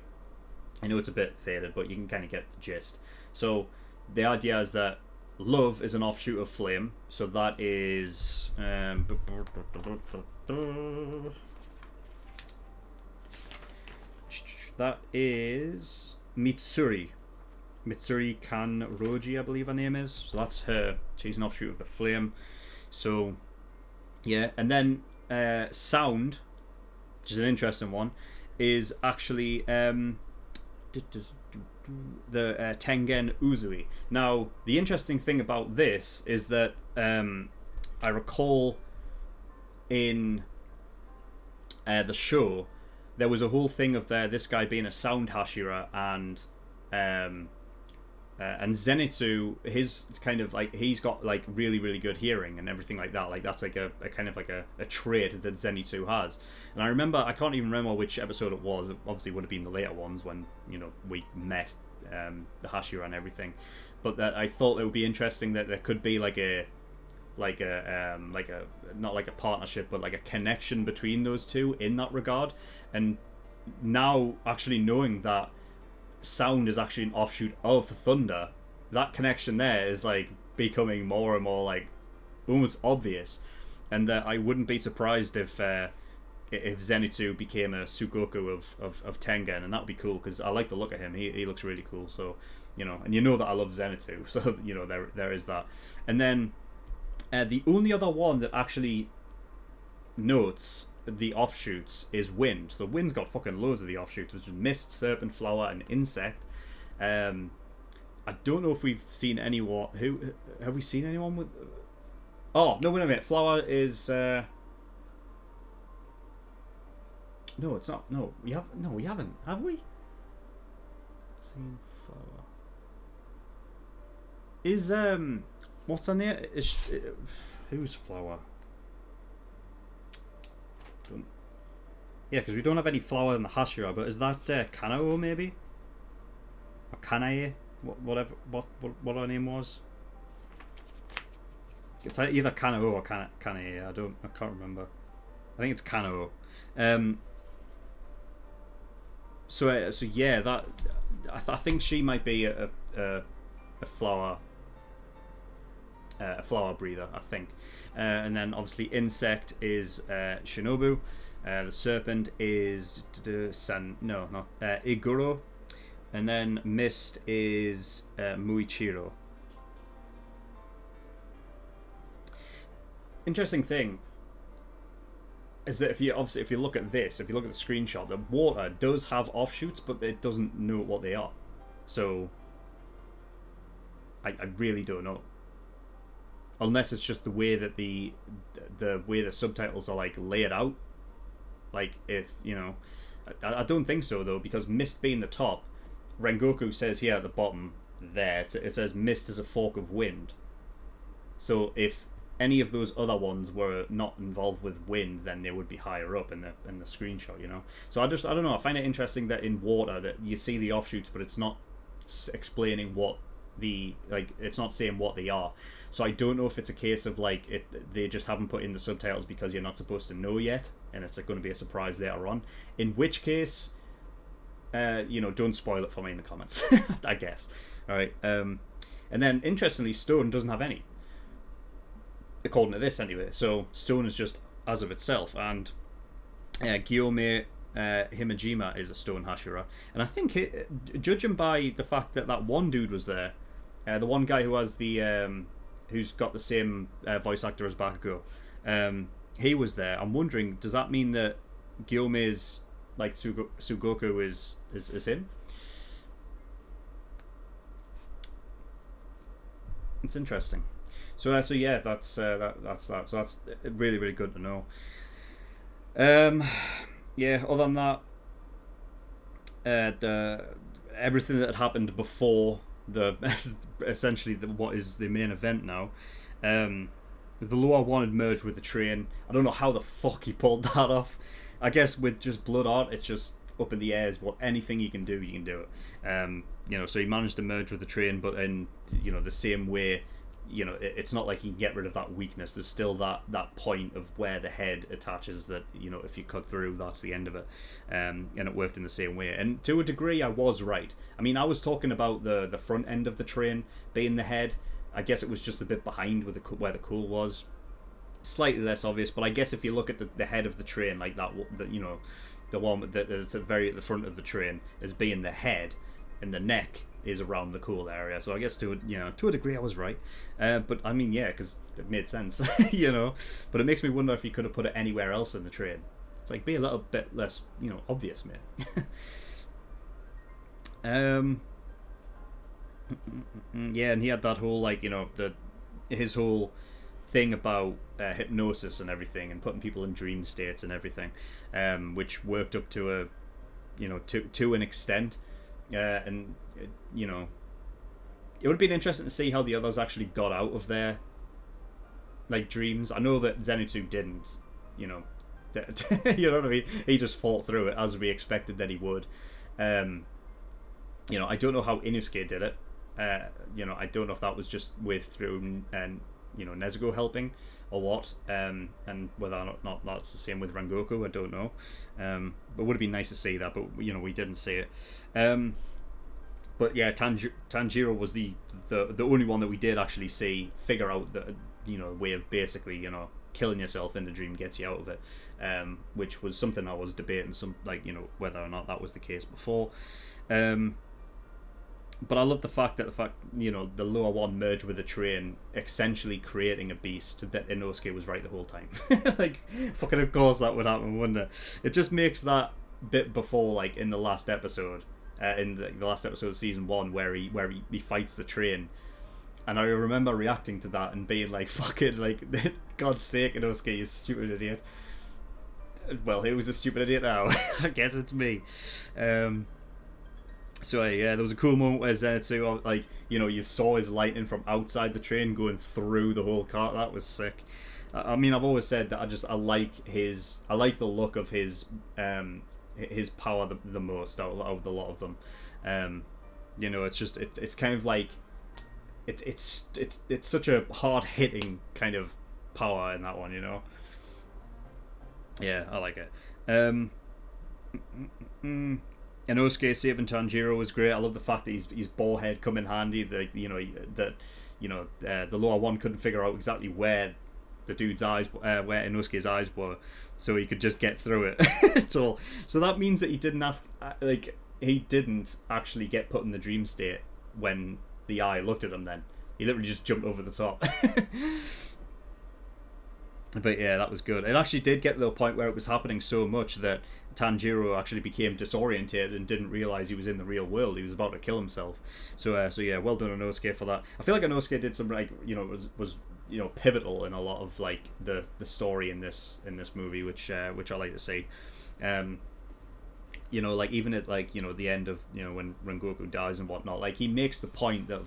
I know it's a bit faded, but you can kind of get the gist. So the idea is that love is an offshoot of flame, so that is that is Mitsuri. Mitsuri Kanroji, I believe her name is. So that's her. She's an offshoot of the Flame. So, yeah. And then Sound, which is an interesting one, is actually the Tengen Uzui. Now, the interesting thing about this is that I recall in the show there was a whole thing of this guy being a sound Hashira, and Zenitsu, his kind of like, he's got like really really good hearing and everything like that. Like that's like a kind of like a trait that Zenitsu has. And I remember, I can't even remember which episode it was. It obviously would have been the later ones when, you know, we met the Hashira and everything. But that I thought it would be interesting that there could be like a not like a partnership, but like a connection between those two in that regard. And now actually knowing that Sound is actually an offshoot of Thunder, that connection there is like becoming more and more like almost obvious. And I wouldn't be surprised if Zenitsu became a Sugoku of Tengen, and that would be cool because I like the look of him. He looks really cool. So, you know, and you know that I love Zenitsu, so you know there is that. And then the only other one that actually notes the offshoots is Wind. So Wind's got fucking loads of the offshoots, which is Mist, Serpent, Flower, and Insect. I don't know if we've seen anyone. Who have we seen anyone with? Oh no! Wait a minute. Flower is. No, it's not. No, we have. No, we haven't. Have we? Seen Flower. Is what's her name? Who's Flower? Yeah, because we don't have any Flower in the Hashira, but is that Kanao maybe? Or Kanae? Whatever. What her name was? It's either Kanao or Kanae. I can't remember. I think it's Kanao. So yeah, that I think she might be a flower. A flower breather, I think. And then obviously Insect is Shinobu. The Serpent is Iguro. And then Mist is Muichiro. Interesting thing is that if you look at this, if you look at the screenshot, the water does have offshoots, but it doesn't know what they are. So I really don't know. Unless it's just the way that the way the subtitles are like laid out. Like, if you know, I don't think so though, because Mist being the top, Rengoku says here at the bottom there, it says Mist is a fork of wind. So if any of those other ones were not involved with wind, then they would be higher up in the screenshot, you know. So I don't know. I find it interesting that in water that you see the offshoots, but it's not explaining what it's not saying what they are. So I don't know if it's a case of like they just haven't put in the subtitles because you're not supposed to know yet, and it's like going to be a surprise later on. In which case, don't spoil it for me in the comments. I guess. All right. And then interestingly, Stone doesn't have any, according to this anyway. So Stone is just as of itself, and Gyome Himejima is a Stone Hashira, and I think judging by the fact that one dude was there, the one guy who has the who's got the same voice actor as Bakugo, he was there. I'm wondering, does that mean that Gyome's like Sugoku is him? It's interesting. So yeah, that's that. So that's really really good to know. Yeah. Other than that, everything that happened before essentially what is the main event now. The Loa wanted merged with the train. I don't know how the fuck he pulled that off. I guess with just blood art, it's just up in the air. What anything you can do it. So he managed to merge with the train, but in the same way. It's not like you can get rid of that weakness. There's still that point of where the head attaches that, if you cut through, that's the end of it. And it worked in the same way. And to a degree, I was right. I mean, I was talking about the front end of the train being the head. I guess it was just a bit behind where the cool was. Slightly less obvious, but I guess if you look at the head of the train, like that, the one that is very at the front of the train as being the head, and the neck is around the coal area. So I guess to a degree I was right. But I mean, yeah, because it made sense, you know. But it makes me wonder if he could have put it anywhere else in the train. It's like, be a little bit less, obvious, mate. Yeah, and he had that whole his whole thing about hypnosis and everything, and putting people in dream states and everything, which worked up to to an extent, and it would have been interesting to see how the others actually got out of their dreams. I know that Zenitsu didn't, you know what I mean. He just fought through it as we expected that he would. I don't know how Inosuke did it. I don't know if that was just through Nezuko helping or what, and whether or not that's the same with Rengoku, I don't know. But it would have been nice to see that, but we didn't see it. But yeah, Tanjiro was the only one that we did actually see figure out the way of basically killing yourself in the dream gets you out of it, which was something I was debating whether or not that was the case before. But I love the fact that the lower one merged with the train, essentially creating a beast that Inosuke was right the whole time. Fucking of course that would happen, wouldn't it? It just makes that bit before, in the last episode, in the last episode of season 1, where he fights the train, and I remember reacting to that and being like, "Fuck it, God's sake, Inosuke, you stupid idiot." Well, who was a stupid idiot now? I guess it's me. So yeah, there was a cool moment where Zenitsu, you saw his lightning from outside the train going through the whole cart. That was sick. I mean, I've always said that I like the look of his power the most out of the lot of them. It's kind of like it's such a hard hitting kind of power in that one. Yeah, I like it. Inosuke saving Tanjiro was great. I love the fact that his ball head come in handy. The lower one couldn't figure out exactly where the dude's eyes, where Inosuke's eyes were, so he could just get through it at all. So that means that he didn't actually get put in the dream state when the eye looked at him. Then he literally just jumped over the top. But yeah, that was good. It actually did get to the point where it was happening so much that Tanjiro actually became disoriented and didn't realize he was in the real world. He was about to kill himself. So yeah, well done Inosuke for that. I feel like Inosuke did some was pivotal in a lot of the story in this movie, which I like to see. Even at the end of when Rengoku dies and whatnot, he makes the point that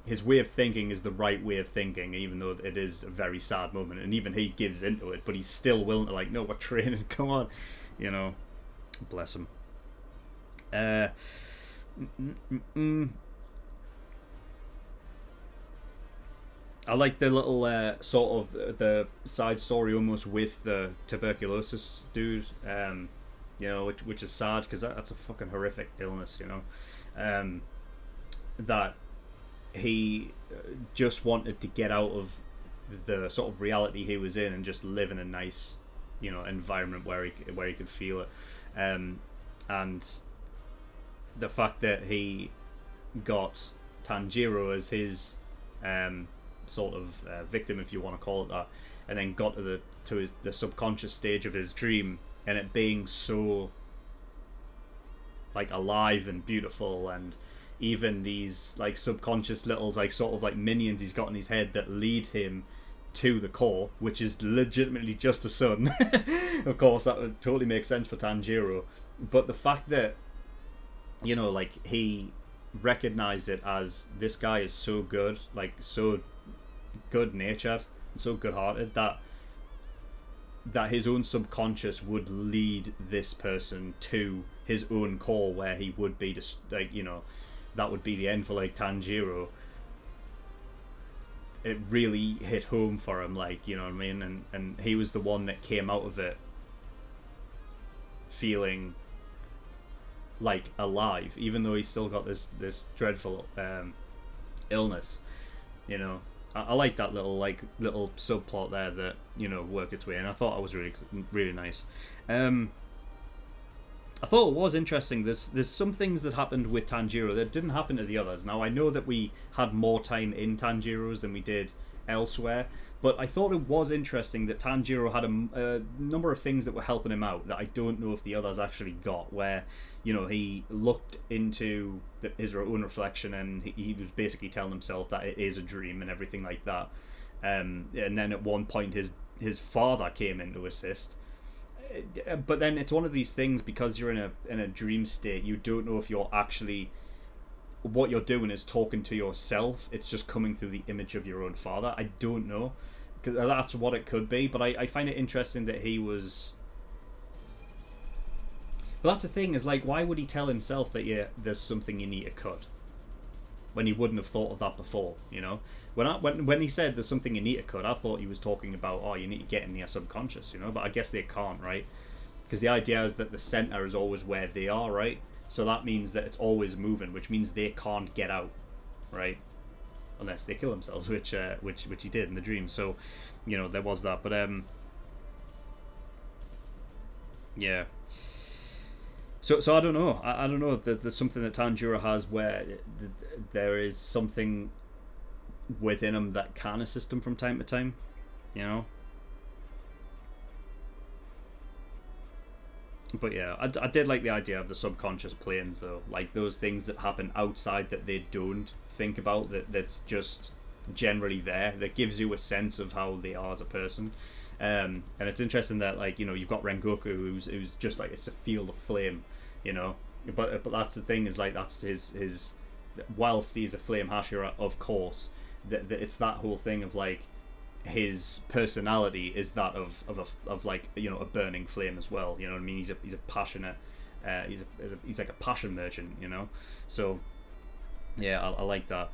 his way of thinking is the right way of thinking, even though it is a very sad moment, and even he gives into it, but he's still willing to no, we're training, come on, bless him. I like the little sort of the side story almost with the tuberculosis dude, which is sad because that's a fucking horrific illness, that he just wanted to get out of the sort of reality he was in and just live in a nice, environment where he could feel it, and the fact that he got Tanjiro as his sort of victim, if you want to call it that, and then got to the subconscious stage of his dream, and it being so alive and beautiful, and even these subconscious little sort of minions he's got in his head that lead him to the core, which is legitimately just a sun. Of course, that would totally make sense for Tanjiro, but the fact that he recognized it as this guy is so good, so good natured and so good hearted, that his own subconscious would lead this person to his own core, where he would be just that would be the end for Tanjiro. It really hit home for him, you know what I mean, and he was the one that came out of it feeling alive, even though he's still got this dreadful illness. I like that little subplot there that worked its way, and I thought it was really really nice. I thought it was interesting. There's some things that happened with Tanjiro that didn't happen to the others. Now I know that we had more time in Tanjiro's than we did elsewhere, but I thought it was interesting that Tanjiro had a number of things that were helping him out that I don't know if the others actually got. Where, you know, he looked into his own reflection and he was basically telling himself that it is a dream and everything like that. And then at one point his father came in to assist. But then it's one of these things, because you're in a dream state, you don't know if you're actually, what you're doing is talking to yourself. It's just coming through the image of your own father. I don't know, because that's what it could be. But I find it interesting that he was. But that's the thing, is like, why would he tell himself that there's something you need to cut when he wouldn't have thought of that before? You know, when he said there's something you need to cut, I thought he was talking about, oh, you need to get in your subconscious, you know. But I guess they can't, right? Because the idea is that the center is always where they are, right? So that means that it's always moving, which means they can't get out, right? Unless they kill themselves, which he did in the dream. So, you know, there was that. But yeah. So I don't know. I don't know. There's something that Tanjiro has where there is something within him that can assist him from time to time, you know. But yeah, I did like the idea of the subconscious planes, though. Like those things that happen outside that they don't think about, that's just generally there, that gives you a sense of how they are as a person. And it's interesting that, like, you know, you've got Rengoku who's just like, it's a field of flame, you know. But that's the thing, is like, that's his whilst he's a flame Hashira, of course, that it's that whole thing of like, his personality is that of like, you know, a burning flame as well, you know what I mean. He's a passionate, he's like a passion merchant, you know. So yeah, I like that.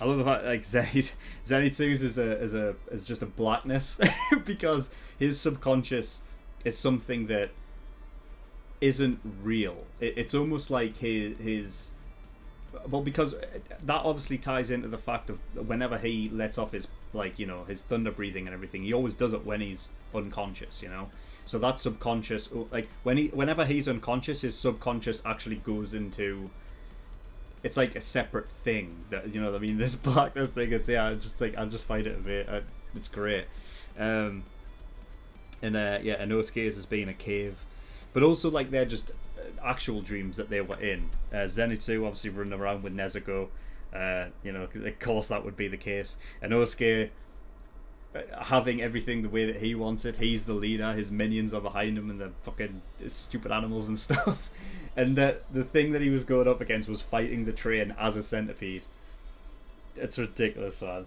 I love the fact, like, Zenitsu's is just a blackness because his subconscious is something that isn't real. It's almost like his well, because that obviously ties into the fact of whenever he lets off his, like, you know, his thunder breathing and everything, he always does it when he's unconscious, you know. So that subconscious, like, whenever he's unconscious, his subconscious actually goes into, it's like a separate thing, that, you know what I mean. This blackness thing, it's, yeah, I just find it a bit, it's great. And yeah, Inosuke's has been a cave, but also, like, they're just actual dreams that they were in. Zenitsu obviously running around with Nezuko, you know, cause of course that would be the case. Inosuke having everything the way that he wants it. He's the leader, his minions are behind him, and the fucking stupid animals and stuff. And the thing that he was going up against was fighting the train as a centipede. It's ridiculous, man.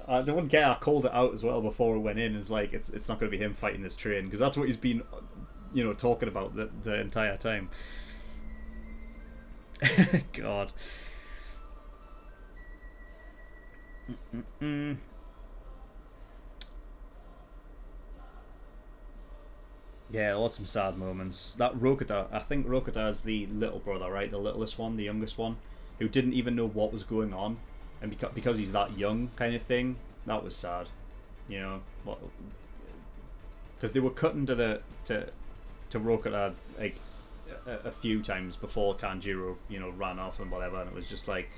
I don't get, I called it out as well before it went in. It's like, it's not going to be him fighting this train, because that's what he's been, you know, talking about the entire time. God. Yeah, there was some sad moments. That Rokuta, I think Rokuta is the little brother, right? The littlest one, the youngest one, who didn't even know what was going on, and because he's that young, kind of thing. That was sad, you know. Because they were cutting to Rokuta like a few times before Tanjiro, you know, ran off and whatever, and it was just like,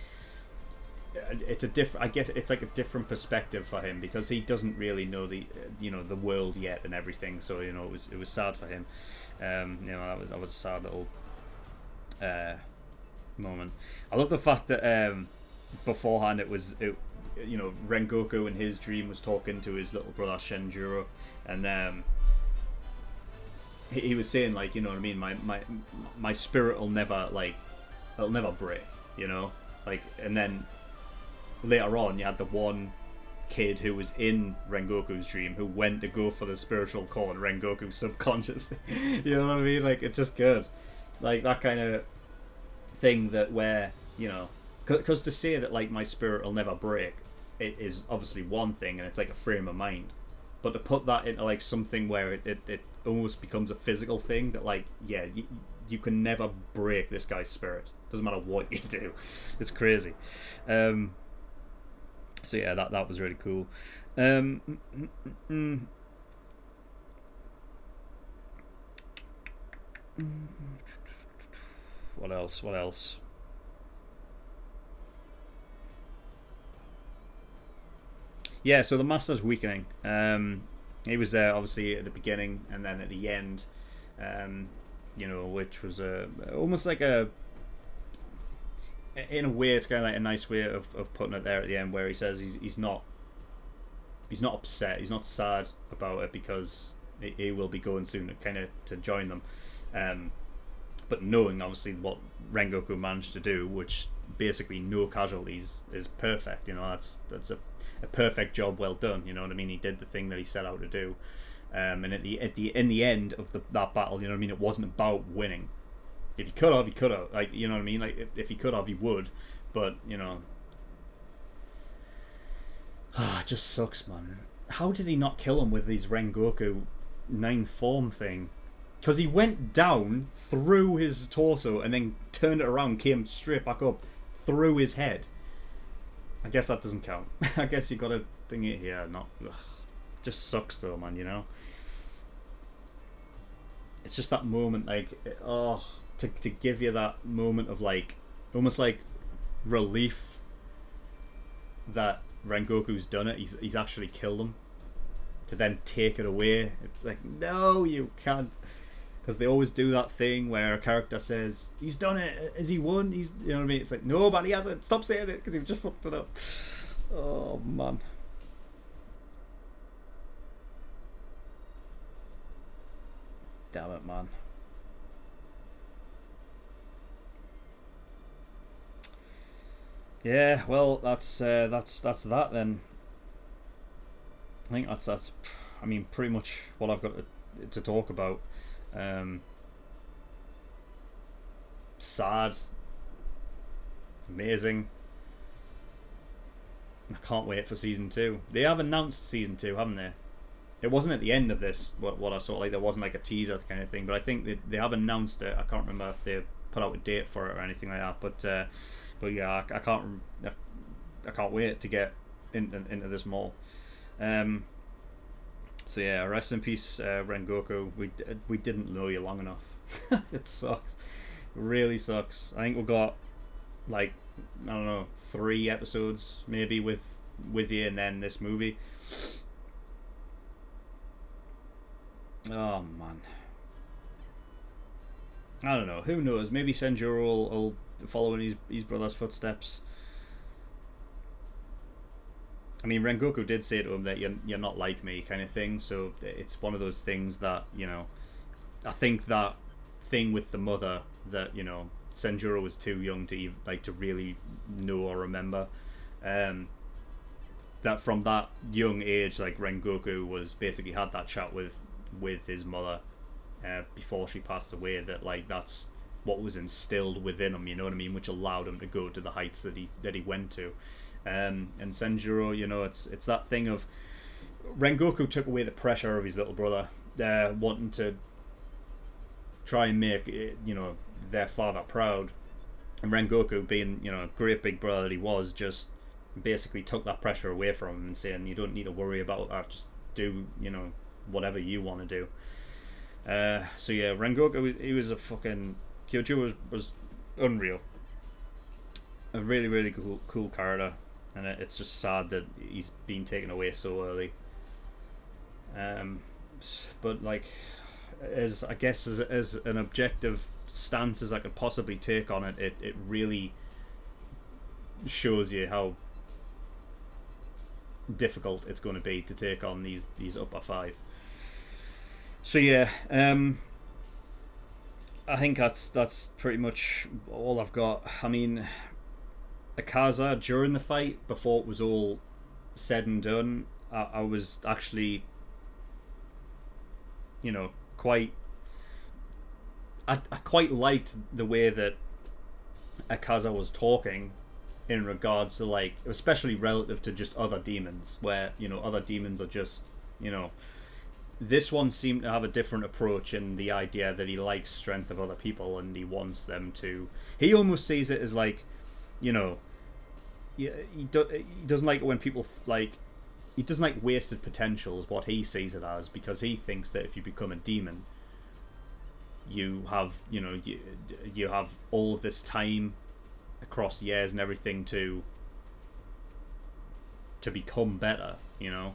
it's a different, I guess it's like a different perspective for him, because he doesn't really know the, you know, the world yet and everything. So, you know, it was sad for him. You know, that was a sad little moment. I love the fact that beforehand you know, Rengoku in his dream was talking to his little brother Shenjuro, and he was saying, like, you know what I mean, my spirit will never, like, it'll never break, you know, like. And then later on you had the one kid who was in Rengoku's dream who went to go for the spiritual core in Rengoku's subconscious. You know what I mean? Like, it's just good, like that kind of thing, that where, you know, because to say that, like, my spirit will never break, it is obviously one thing, and it's like a frame of mind, but to put that into, like, something where it almost becomes a physical thing, that, like, yeah, you can never break this guy's spirit, doesn't matter what you do. It's crazy. So yeah, that was really cool. What else? What else? Yeah, so the Master's weakening. He was there obviously at the beginning and then at the end, you know, which was almost like a, in a way, it's kind of like a nice way of putting it there at the end, where he says he's not upset, he's not sad about it, because he will be going soon to join them. But knowing obviously what Rengoku managed to do, which basically no casualties, is perfect. You know, that's a perfect job well done. You know what I mean? He did the thing that he set out to do. And in the end of that battle, you know what I mean, it wasn't about winning. If he could have, he could have. Like, you know what I mean? Like, if he could have, he would. But, you know, it just sucks, man. How did he not kill him with his Rengoku 9 form thing? Because he went down through his torso and then turned it around, came straight back up through his head. I guess that doesn't count. I guess you got to thing it here. Not, just sucks though, man. You know. It's just that moment, like, to give you that moment of like, almost like relief that Rengoku's done it. He's actually killed him. To then take it away, it's like, no, you can't. Because they always do that thing where a character says, he's done it, has he won? You know what I mean? It's like, no, but he hasn't. Stop saying it, because you've just fucked it up. Oh, man. Damn it, man. Yeah, well, that's that then. I think that's I mean, pretty much what I've got to talk about. Sad, amazing. I can't wait for season 2. They have announced season 2, haven't they? It wasn't at the end of this what I saw, like there wasn't like a teaser kind of thing, but I think they have announced it. I can't remember if they put out a date for it or anything like that, but yeah, I can't wait to get into this more. So yeah, rest in peace, Rengoku. We didn't know you long enough. It sucks. It really sucks. I think we got like, I don't know, 3 episodes maybe with you, and then this movie. Oh man. I don't know. Who knows? Maybe Senjuro will follow in his brother's footsteps. I mean, Rengoku did say to him that you're not like me, kind of thing. So it's one of those things that, you know, I think that thing with the mother, that, you know, Senjuro was too young to even, like, to really know or remember. That from that young age, like, Rengoku was basically had that chat with his mother before she passed away. That, like, that's what was instilled within him. You know what I mean? Which allowed him to go to the heights that he went to. And Senjuro, you know, it's that thing of Rengoku took away the pressure of his little brother, wanting to try and make, you know, their father proud, and Rengoku, being, you know, a great big brother that he was, just basically took that pressure away from him and saying, you don't need to worry about that, just do, you know, whatever you want to do. So yeah, Rengoku, he was a fucking, Kyoju was unreal, a really, really cool character. And it's just sad that he's been taken away so early. But like, as an objective stance as I could possibly take on it, it really shows you how difficult it's going to be to take on these upper 5. So yeah, I think that's pretty much all I've got. I mean, Akaza, during the fight, before it was all said and done, I was actually, you know, I quite liked the way that Akaza was talking in regards to, like, especially relative to just other demons, where, you know, other demons are just, you know, this one seemed to have a different approach in the idea that he likes strength of other people and he wants them to, he almost sees it as like, you know, he doesn't like it when people, like, he doesn't like wasted potential is what he sees it as, because he thinks that if you become a demon, you have, you know, you have all of this time across years and everything to become better, you know.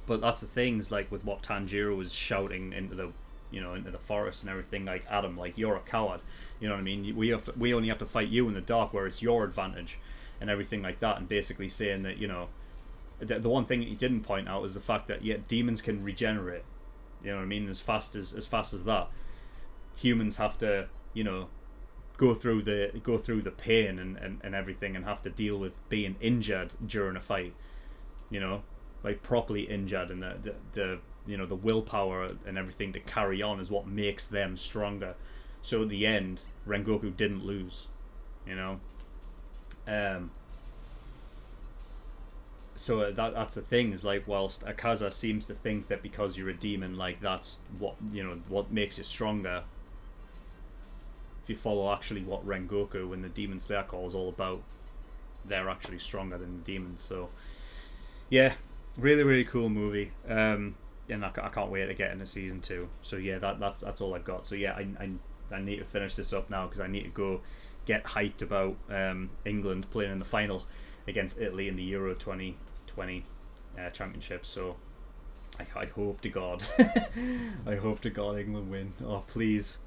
But that's the things, like with what Tanjiro was shouting into the, you know, into the forest and everything, like, Adam, like, you're a coward, you know what I mean? We only have to fight you in the dark where it's your advantage and everything like that, and basically saying that, you know, the one thing that he didn't point out is the fact that, yeah, demons can regenerate, you know what I mean, as fast as that. Humans have to, you know, go through the pain and everything, and have to deal with being injured during a fight, you know, like properly injured, and the you know, the willpower and everything to carry on is what makes them stronger. So at the end, Rengoku didn't lose, you know. So that's the thing, is like, whilst Akaza seems to think that because you're a demon, like, that's what, you know, what makes you stronger, if you follow actually what Rengoku and the Demon Slayer call is all about, they're actually stronger than the demons. So yeah, really, really cool movie. And I can't wait to get into season 2. So yeah, that's all I've got. So yeah, I need to finish this up now, because I need to go get hyped about England playing in the final against Italy in the Euro 2020 Championship. So I hope to God, I hope to God England win. Oh please.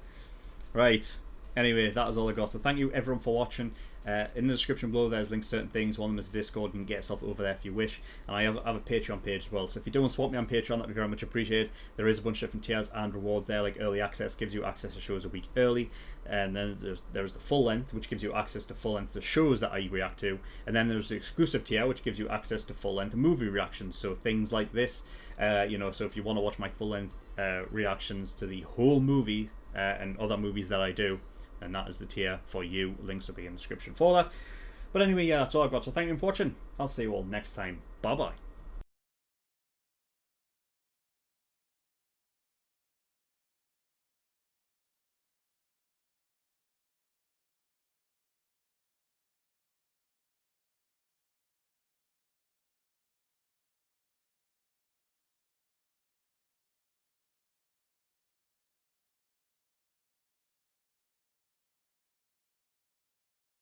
Right. Anyway, that is all I got. So thank you everyone for watching. In the description below, there's links to certain things. One of them is Discord. You can get yourself over there if you wish. And I have a Patreon page as well. So if you do want to support me on Patreon, that'd be very much appreciated. There is a bunch of different tiers and rewards there, like early access gives you access to shows a week early. And then there's the full length, which gives you access to full length the shows that I react to. And then there's the exclusive tier, which gives you access to full length movie reactions. So things like this, you know. So if you want to watch my full length reactions to the whole movie and other movies that I do, and that is the tier for you. Links will be in the description for that. But anyway, yeah, that's all I've got. So thank you for watching. I'll see you all next time. Bye bye.